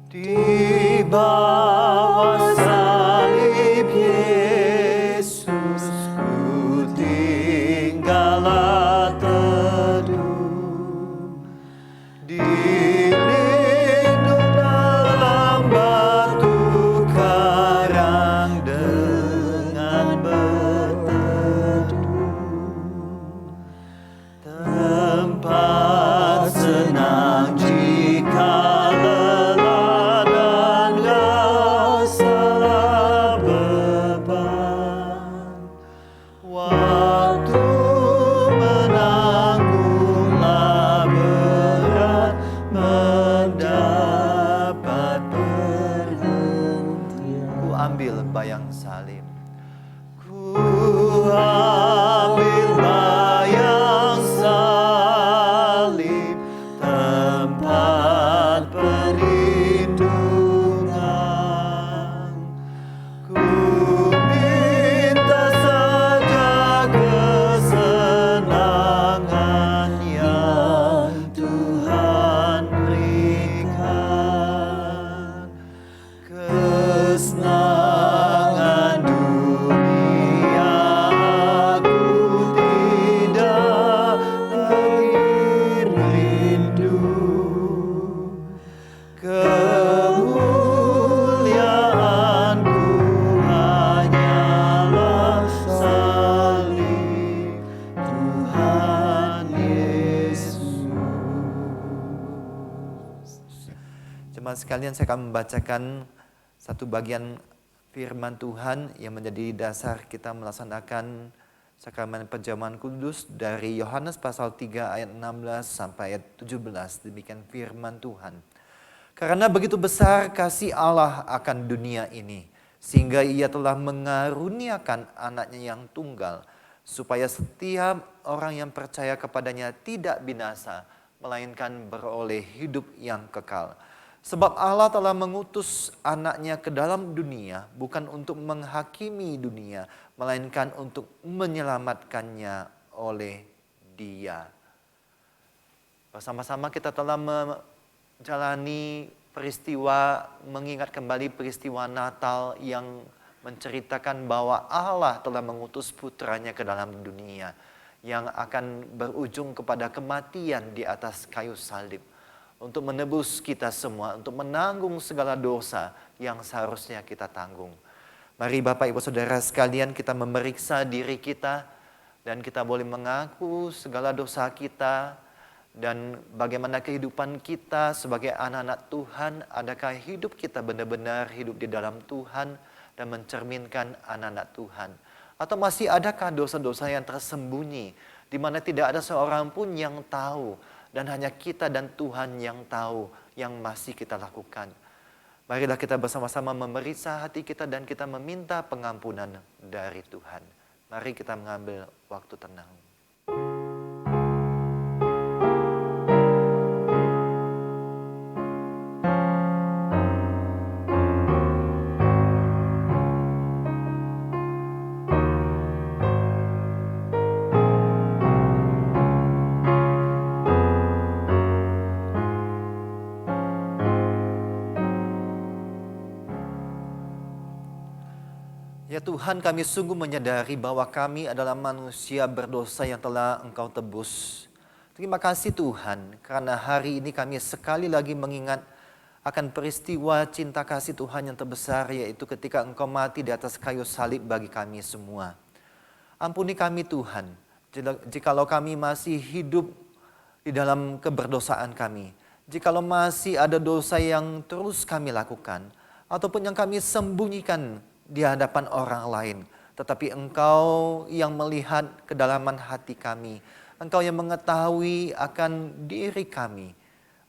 Di bawah salib Yesus ku tinggallah teduh, dilindung dalam batu karang dengan berteduh, tempat senang jika bayang salib. Ku ambil bayang salib, tempat perlindungan. Ku minta saja kesenangan yang Tuhan berikan. Kesenangan dunia sekalian, saya akan membacakan satu bagian firman Tuhan yang menjadi dasar kita melaksanakan sakramen perjamuan kudus dari Yohanes pasal 3 ayat 16 sampai ayat 17. Demikian firman Tuhan. Karena begitu besar kasih Allah akan dunia ini, sehingga ia telah mengaruniakan anaknya yang tunggal, supaya setiap orang yang percaya kepadanya tidak binasa, melainkan beroleh hidup yang kekal. Sebab Allah telah mengutus anaknya ke dalam dunia bukan untuk menghakimi dunia, melainkan untuk menyelamatkannya oleh Dia. Bersama-sama kita telah menjalani peristiwa, mengingat kembali peristiwa Natal yang menceritakan bahwa Allah telah mengutus putranya ke dalam dunia yang akan berujung kepada kematian di atas kayu salib. Untuk menebus kita semua, untuk menanggung segala dosa yang seharusnya kita tanggung. Mari Bapak Ibu Saudara sekalian, kita memeriksa diri kita dan kita boleh mengaku segala dosa kita dan bagaimana kehidupan kita sebagai anak-anak Tuhan. Adakah hidup kita benar-benar hidup di dalam Tuhan dan mencerminkan anak-anak Tuhan? Atau masih adakah dosa-dosa yang tersembunyi di mana tidak ada seorang pun yang tahu? Dan hanya kita dan Tuhan yang tahu yang masih kita lakukan. Marilah kita bersama-sama memeriksa hati kita dan kita meminta pengampunan dari Tuhan. Mari kita mengambil waktu tenang. Ya Tuhan, kami sungguh menyadari bahwa kami adalah manusia berdosa yang telah Engkau tebus. Terima kasih Tuhan, karena hari ini kami sekali lagi mengingat akan peristiwa cinta kasih Tuhan yang terbesar, yaitu ketika Engkau mati di atas kayu salib bagi kami semua. Ampuni kami Tuhan, jikalau kami masih hidup di dalam keberdosaan kami. Jikalau masih ada dosa yang terus kami lakukan, ataupun yang kami sembunyikan di hadapan orang lain. Tetapi Engkau yang melihat kedalaman hati kami. Engkau yang mengetahui akan diri kami.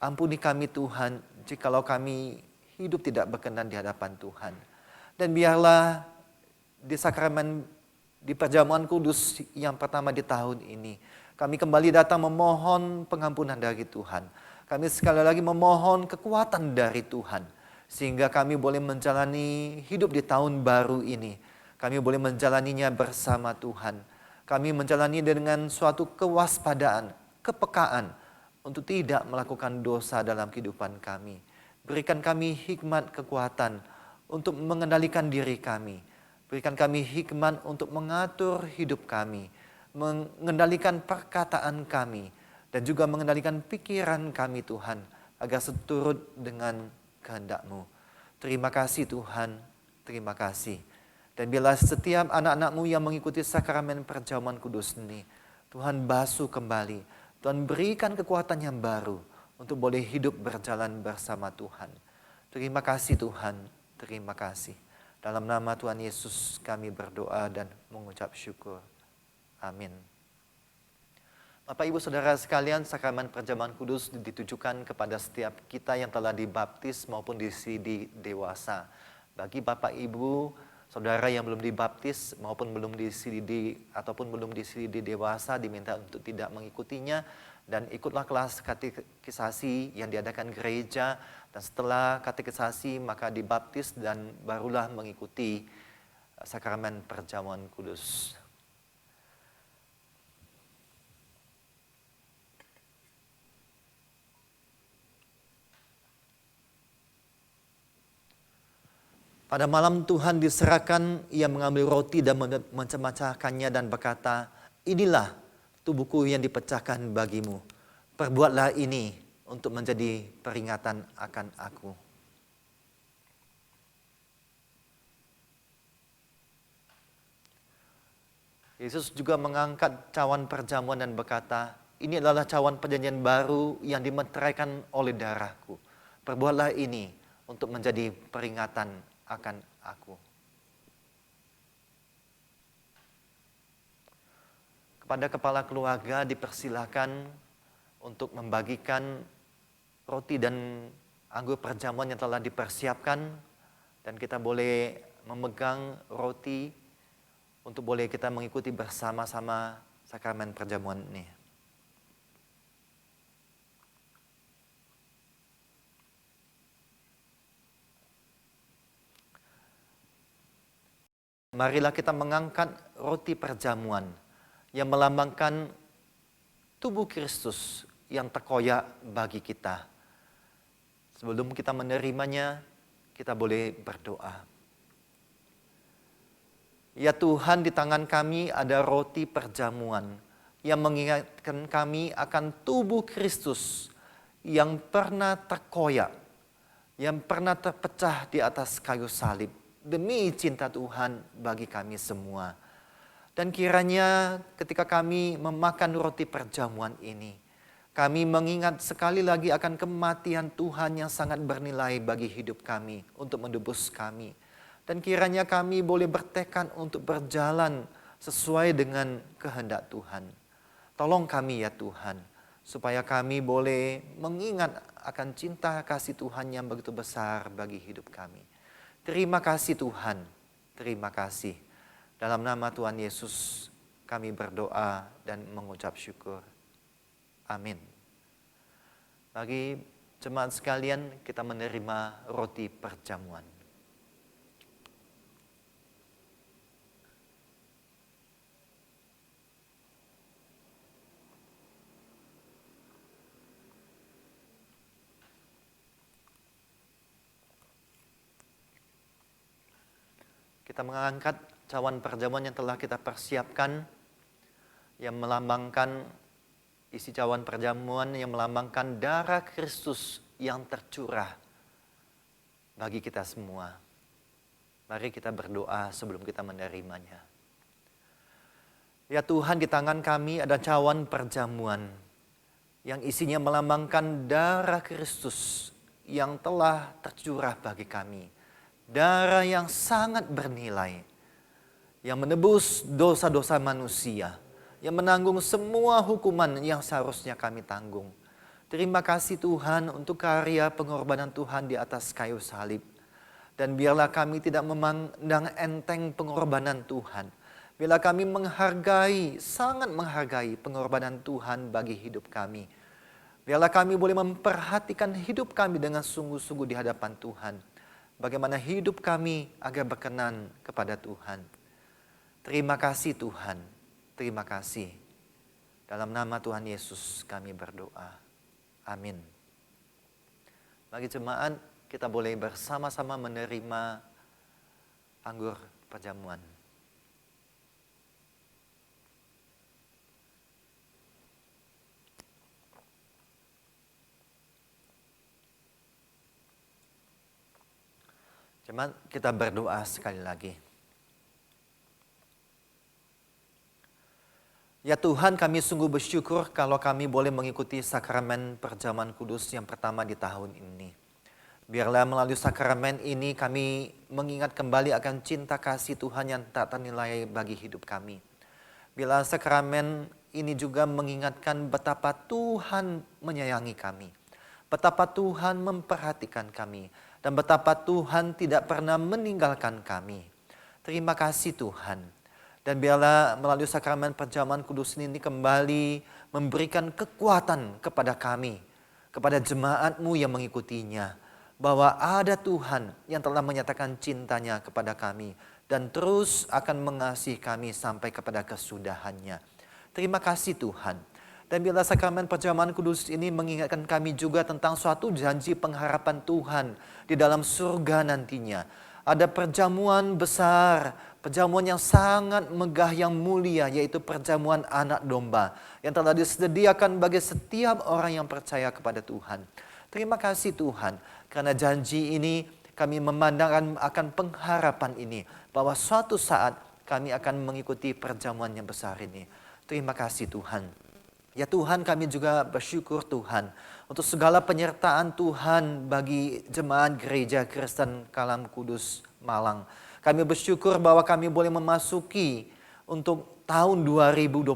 Ampuni kami Tuhan, jikalau kami hidup tidak berkenan di hadapan Tuhan. Dan biarlah di sakramen, di perjamuan kudus yang pertama di tahun ini, kami kembali datang memohon pengampunan dari Tuhan. Kami sekali lagi memohon kekuatan dari Tuhan. Sehingga kami boleh menjalani hidup di tahun baru ini. Kami boleh menjalaninya bersama Tuhan. Kami menjalani dengan suatu kewaspadaan, kepekaan untuk tidak melakukan dosa dalam kehidupan kami. Berikan kami hikmat kekuatan untuk mengendalikan diri kami. Berikan kami hikmat untuk mengatur hidup kami. Mengendalikan perkataan kami. Dan juga mengendalikan pikiran kami Tuhan. Agar seturut dengan kehendak-Mu. Terima kasih Tuhan, terima kasih. Dan bila setiap anak-anak-Mu yang mengikuti sakramen perjamuan kudus ini, Tuhan basuh kembali, Tuhan berikan kekuatan yang baru untuk boleh hidup berjalan bersama Tuhan. Terima kasih Tuhan, terima kasih. Dalam nama Tuhan Yesus kami berdoa dan mengucap syukur. Amin. Bapak Ibu Saudara sekalian, sakramen perjamuan kudus ditujukan kepada setiap kita yang telah dibaptis maupun disidi dewasa. Bagi Bapak Ibu Saudara yang belum dibaptis maupun belum disidi ataupun belum disidi dewasa, diminta untuk tidak mengikutinya dan ikutlah kelas katekisasi yang diadakan gereja, dan setelah katekisasi maka dibaptis dan barulah mengikuti sakramen perjamuan kudus. Pada malam Tuhan diserahkan, ia mengambil roti dan mencemacahkannya dan berkata, "Inilah tubuhku yang dipecahkan bagimu. Perbuatlah ini untuk menjadi peringatan akan aku." Yesus juga mengangkat cawan perjamuan dan berkata, "Ini adalah cawan perjanjian baru yang dimeteraikan oleh darahku. Perbuatlah ini untuk menjadi peringatan akan aku. Kepada kepala keluarga dipersilahkan untuk membagikan roti dan anggur perjamuan yang telah dipersiapkan, dan kita boleh memegang roti untuk boleh kita mengikuti bersama-sama sakramen perjamuan ini. Marilah kita mengangkat roti perjamuan yang melambangkan tubuh Kristus yang terkoyak bagi kita. Sebelum kita menerimanya, kita boleh berdoa. Ya Tuhan, di tangan kami ada roti perjamuan yang mengingatkan kami akan tubuh Kristus yang pernah terkoyak, yang pernah terpecah di atas kayu salib demi cinta Tuhan bagi kami semua. Dan kiranya ketika kami memakan roti perjamuan ini, kami mengingat sekali lagi akan kematian Tuhan yang sangat bernilai bagi hidup kami untuk menebus kami. Dan kiranya kami boleh bertekad untuk berjalan sesuai dengan kehendak Tuhan. Tolong kami ya Tuhan, supaya kami boleh mengingat akan cinta kasih Tuhan yang begitu besar bagi hidup kami. Terima kasih Tuhan, terima kasih. Dalam nama Tuhan Yesus kami berdoa dan mengucap syukur. Amin. Bagi jemaat sekalian, kita menerima roti perjamuan. Kita mengangkat cawan perjamuan yang telah kita persiapkan, yang melambangkan isi cawan perjamuan yang melambangkan darah Kristus yang tercurah bagi kita semua. Mari kita berdoa sebelum kita menerimanya. Ya Tuhan, di tangan kami ada cawan perjamuan yang isinya melambangkan darah Kristus yang telah tercurah bagi kami. Darah yang sangat bernilai, yang menebus dosa-dosa manusia, yang menanggung semua hukuman yang seharusnya kami tanggung. Terima kasih Tuhan untuk karya pengorbanan Tuhan di atas kayu salib. Dan biarlah kami tidak memandang enteng pengorbanan Tuhan. Biarlah kami menghargai, sangat menghargai pengorbanan Tuhan bagi hidup kami. Biarlah kami boleh memperhatikan hidup kami dengan sungguh-sungguh di hadapan Tuhan. Bagaimana hidup kami agar berkenan kepada Tuhan. Terima kasih Tuhan, terima kasih. Dalam nama Tuhan Yesus kami berdoa. Amin. Bagi jemaat, kita boleh bersama-sama menerima anggur perjamuan. Jemaat, kita berdoa sekali lagi. Ya Tuhan, kami sungguh bersyukur kalau kami boleh mengikuti sakramen perjamuan kudus yang pertama di tahun ini. Biarlah melalui sakramen ini kami mengingat kembali akan cinta kasih Tuhan yang tak ternilai bagi hidup kami. Biarlah sakramen ini juga mengingatkan betapa Tuhan menyayangi kami. Betapa Tuhan memperhatikan kami. Dan betapa Tuhan tidak pernah meninggalkan kami. Terima kasih Tuhan. Dan biarlah melalui sakramen perjamuan kudus ini kembali memberikan kekuatan kepada kami. Kepada jemaat-Mu yang mengikutinya. Bahwa ada Tuhan yang telah menyatakan cintanya kepada kami. Dan terus akan mengasihi kami sampai kepada kesudahannya. Terima kasih Tuhan. Dan biarlah sakramen perjamuan kudus ini mengingatkan kami juga tentang suatu janji pengharapan Tuhan di dalam surga nantinya. Ada perjamuan besar, perjamuan yang sangat megah yang mulia, yaitu perjamuan anak domba yang telah disediakan bagi setiap orang yang percaya kepada Tuhan. Terima kasih Tuhan, karena janji ini kami memandangkan akan pengharapan ini, bahwa suatu saat kami akan mengikuti perjamuan yang besar ini. Terima kasih Tuhan. Ya Tuhan, kami juga bersyukur Tuhan untuk segala penyertaan Tuhan bagi jemaat Gereja Kristen Kalam Kudus Malang. Kami bersyukur bahwa kami boleh memasuki untuk tahun 2021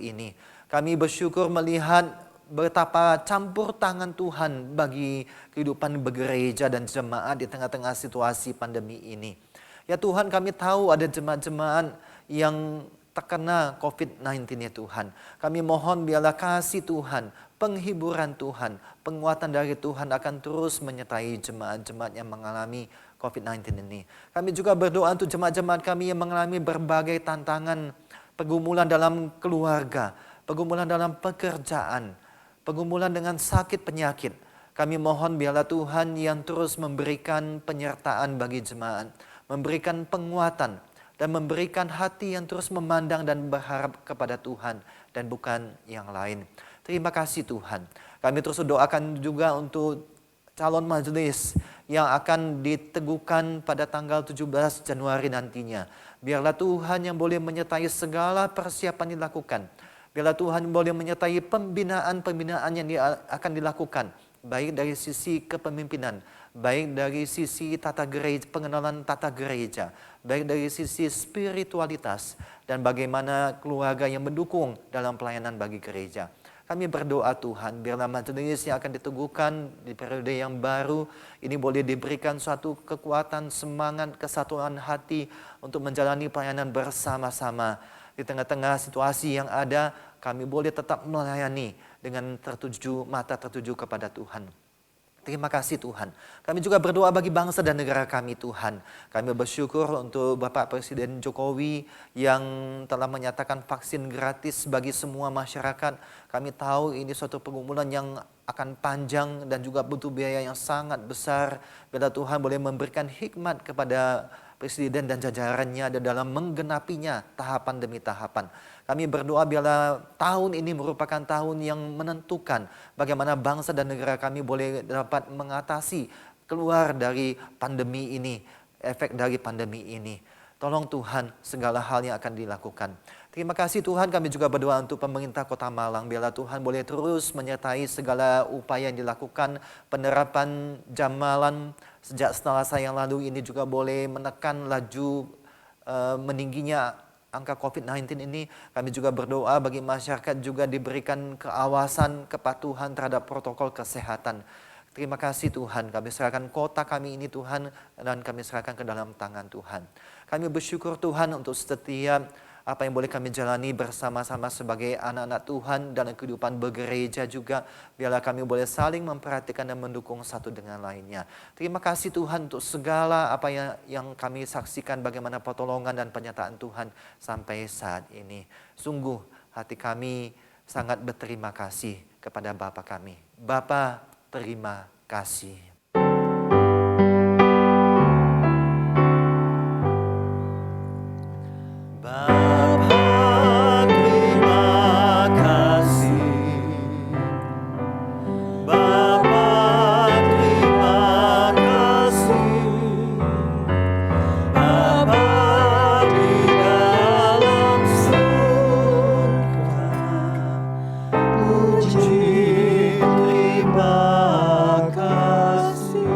ini. Kami bersyukur melihat betapa campur tangan Tuhan bagi kehidupan bergereja dan jemaat di tengah-tengah situasi pandemi ini. Ya Tuhan, kami tahu ada jemaat-jemaat yang terkena COVID-19 ya Tuhan. Kami mohon biarlah kasih Tuhan, penghiburan Tuhan, penguatan dari Tuhan akan terus menyertai jemaat-jemaat yang mengalami COVID-19 ini. Kami juga berdoa untuk jemaat-jemaat kami yang mengalami berbagai tantangan, pergumulan dalam keluarga, pergumulan dalam pekerjaan, pergumulan dengan sakit penyakit. Kami mohon biarlah Tuhan yang terus memberikan penyertaan bagi jemaat, memberikan penguatan, dan memberikan hati yang terus memandang dan berharap kepada Tuhan dan bukan yang lain. Terima kasih Tuhan. Kami terus doakan juga untuk calon majelis yang akan diteguhkan pada tanggal 17 Januari nantinya. Biarlah Tuhan yang boleh menyertai segala persiapan dilakukan. Biarlah Tuhan boleh menyertai pembinaan-pembinaan yang akan dilakukan. Baik dari sisi kepemimpinan, baik dari sisi tata gereja, pengenalan tata gereja, baik dari sisi spiritualitas, dan bagaimana keluarga yang mendukung dalam pelayanan bagi gereja. Kami berdoa Tuhan, biarlah majelis yang akan diteguhkan di periode yang baru ini boleh diberikan suatu kekuatan, semangat, kesatuan hati untuk menjalani pelayanan bersama-sama. Di tengah-tengah situasi yang ada, kami boleh tetap melayani dengan mata tertuju kepada Tuhan. Terima kasih Tuhan. Kami juga berdoa bagi bangsa dan negara kami Tuhan. Kami bersyukur untuk Bapak Presiden Jokowi yang telah menyatakan vaksin gratis bagi semua masyarakat. Kami tahu ini suatu pergumulan yang akan panjang dan juga butuh biaya yang sangat besar. Biarlah Tuhan boleh memberikan hikmat kepada Presiden dan jajarannya dalam menggenapinya tahapan demi tahapan. Kami berdoa biarlah tahun ini merupakan tahun yang menentukan bagaimana bangsa dan negara kami boleh dapat mengatasi keluar dari pandemi ini, efek dari pandemi ini. Tolong Tuhan segala hal yang akan dilakukan. Terima kasih Tuhan, kami juga berdoa untuk pemerintah Kota Malang. Biarlah Tuhan boleh terus menyertai segala upaya yang dilakukan, penerapan jam malam sejak Selasa yang lalu ini juga boleh menekan laju meningginya angka COVID-19 ini. Kami juga berdoa bagi masyarakat juga diberikan keawasan, kepatuhan terhadap protokol kesehatan. Terima kasih Tuhan, kami serahkan kota kami ini Tuhan, dan kami serahkan ke dalam tangan Tuhan. Kami bersyukur Tuhan untuk setiap apa yang boleh kami jalani bersama-sama sebagai anak-anak Tuhan dalam kehidupan bergereja juga. Biarlah kami boleh saling memperhatikan dan mendukung satu dengan lainnya. Terima kasih Tuhan untuk segala apa yang kami saksikan, bagaimana pertolongan dan penyertaan Tuhan sampai saat ini. Sungguh hati kami sangat berterima kasih kepada Bapa kami. Bapa, terima kasih. Bapa, terima kasih. Bapa, terima kasih. Bapa di dalam surga, puji terima kasih.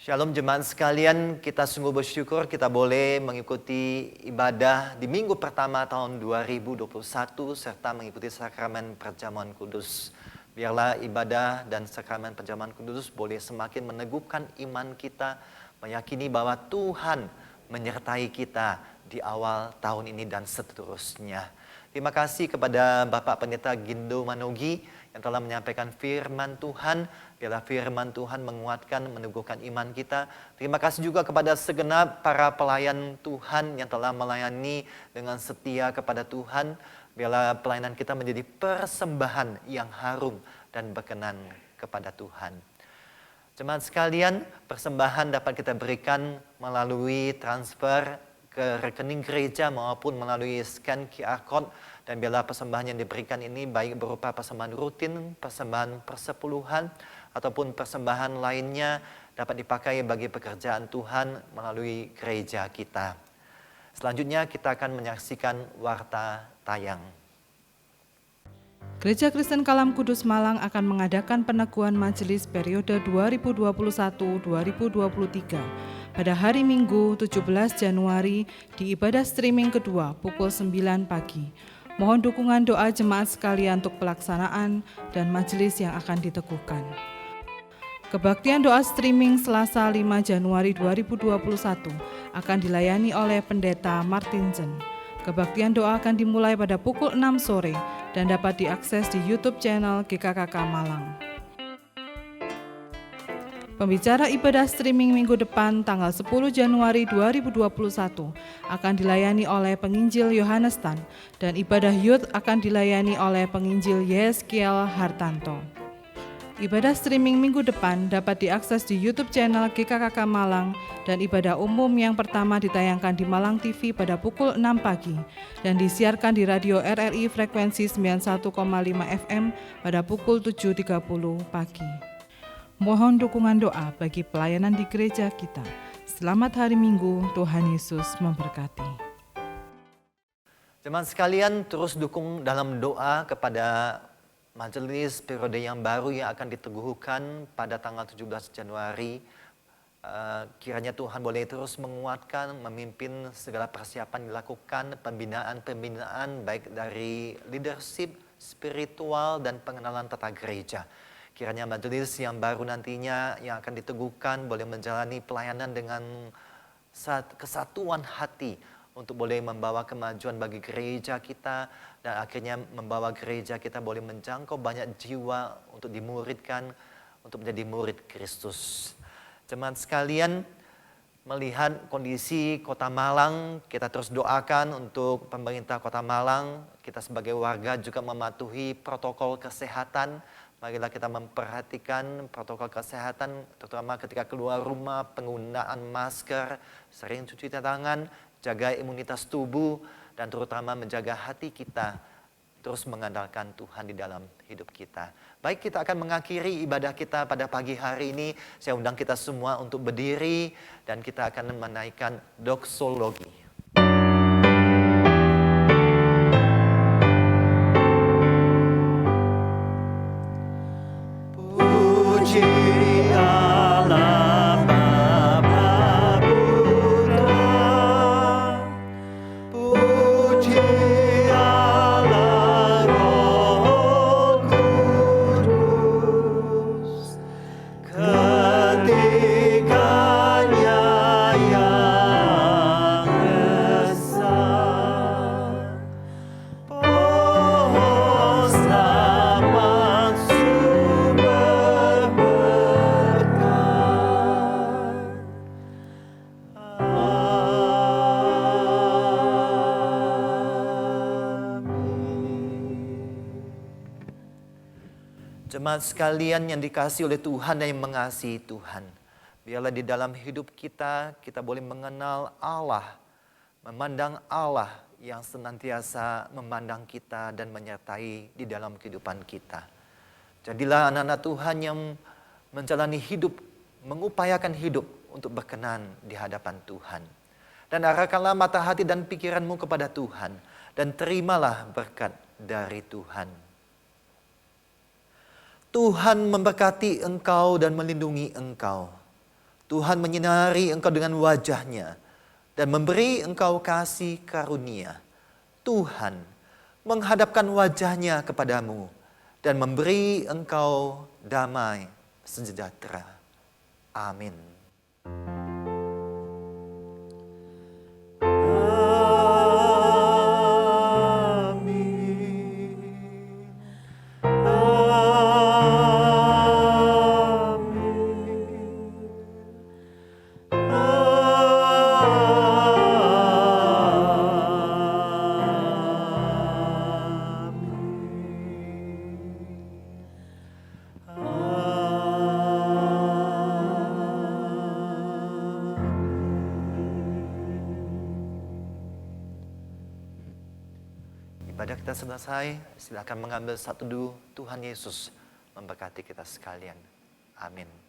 Shalom jemaat sekalian, kita sungguh bersyukur kita boleh mengikuti ibadah di minggu pertama tahun 2021 serta mengikuti sakramen perjamuan kudus. Biarlah ibadah dan sakramen perjamuan kudus boleh semakin meneguhkan iman kita, meyakini bahwa Tuhan menyertai kita di awal tahun ini dan seterusnya. Terima kasih kepada Bapak Pendeta Gindo Manogi yang telah menyampaikan firman Tuhan. Biarlah firman Tuhan menguatkan, meneguhkan iman kita. Terima kasih juga kepada segenap para pelayan Tuhan yang telah melayani dengan setia kepada Tuhan. Biarlah pelayanan kita menjadi persembahan yang harum dan berkenan kepada Tuhan. Jemaat sekalian, persembahan dapat kita berikan melalui transfer ke rekening gereja maupun melalui scan QR Code. Dan biarlah persembahan yang diberikan ini baik berupa persembahan rutin, persembahan persepuluhan, ataupun persembahan lainnya dapat dipakai bagi pekerjaan Tuhan melalui gereja kita. Selanjutnya kita akan menyaksikan warta tayang. Gereja Kristen Kalam Kudus Malang akan mengadakan peneguhan majelis periode 2021-2023 pada hari Minggu 17 Januari di ibadah streaming kedua pukul 9 pagi. Mohon dukungan doa jemaat sekalian untuk pelaksanaan dan majelis yang akan diteguhkan. Kebaktian doa streaming Selasa 5 Januari 2021 akan dilayani oleh Pendeta Martinsen. Kebaktian doa akan dimulai pada pukul 6 sore dan dapat diakses di YouTube channel GKKK Malang. Pembicara ibadah streaming minggu depan tanggal 10 Januari 2021 akan dilayani oleh penginjil Yohanes Tan dan ibadah youth akan dilayani oleh penginjil Yeskiel Hartanto. Ibadah streaming minggu depan dapat diakses di YouTube channel GKKK Malang dan ibadah umum yang pertama ditayangkan di Malang TV pada pukul 6 pagi dan disiarkan di radio RRI frekuensi 91,5 FM pada pukul 7.30 pagi. Mohon dukungan doa bagi pelayanan di gereja kita. Selamat hari Minggu, Tuhan Yesus memberkati. Jemaat sekalian, terus dukung dalam doa kepada majelis periode yang baru yang akan diteguhkan pada tanggal 17 Januari. Kiranya Tuhan boleh terus menguatkan, memimpin segala persiapan dilakukan, pembinaan baik dari leadership, spiritual, dan pengenalan tata gereja. Kiranya majelis yang baru nantinya yang akan diteguhkan boleh menjalani pelayanan dengan kesatuan hati, untuk boleh membawa kemajuan bagi gereja kita dan akhirnya membawa gereja kita boleh menjangkau banyak jiwa untuk dimuridkan, untuk menjadi murid Kristus. Jemaat sekalian, melihat kondisi Kota Malang, kita terus doakan untuk pemerintah Kota Malang. Kita sebagai warga juga mematuhi protokol kesehatan. Marilah kita memperhatikan protokol kesehatan, terutama ketika keluar rumah, penggunaan masker, sering cuci tangan, jaga imunitas tubuh, dan terutama menjaga hati kita, terus mengandalkan Tuhan di dalam hidup kita. Baik, kita akan mengakhiri ibadah kita pada pagi hari ini. Saya undang kita semua untuk berdiri, dan kita akan menaikkan doksologi. Puji Allah Bapa Putra, puji Allah Roh Kudus, ketiganya yang esa. Oh, selamat sumber berkat. Jemaat sekalian yang dikasihi oleh Tuhan dan yang mengasihi Tuhan, biarlah di dalam hidup kita, kita boleh mengenal Allah, memandang Allah yang senantiasa memandang kita dan menyertai di dalam kehidupan kita. Jadilah anak-anak Tuhan yang menjalani hidup, mengupayakan hidup untuk berkenan di hadapan Tuhan. Dan arahkanlah mata hati dan pikiranmu kepada Tuhan, dan terimalah berkat dari Tuhan. Tuhan memberkati engkau dan melindungi engkau. Tuhan menyinari engkau dengan wajah-Nya dan memberi engkau kasih karunia. Tuhan menghadapkan wajah-Nya kepadamu dan memberi engkau damai sejahtera. Amin. Ibadah kita selesai, silakan mengambil satu teduh. Tuhan Yesus memberkati kita sekalian. Amin.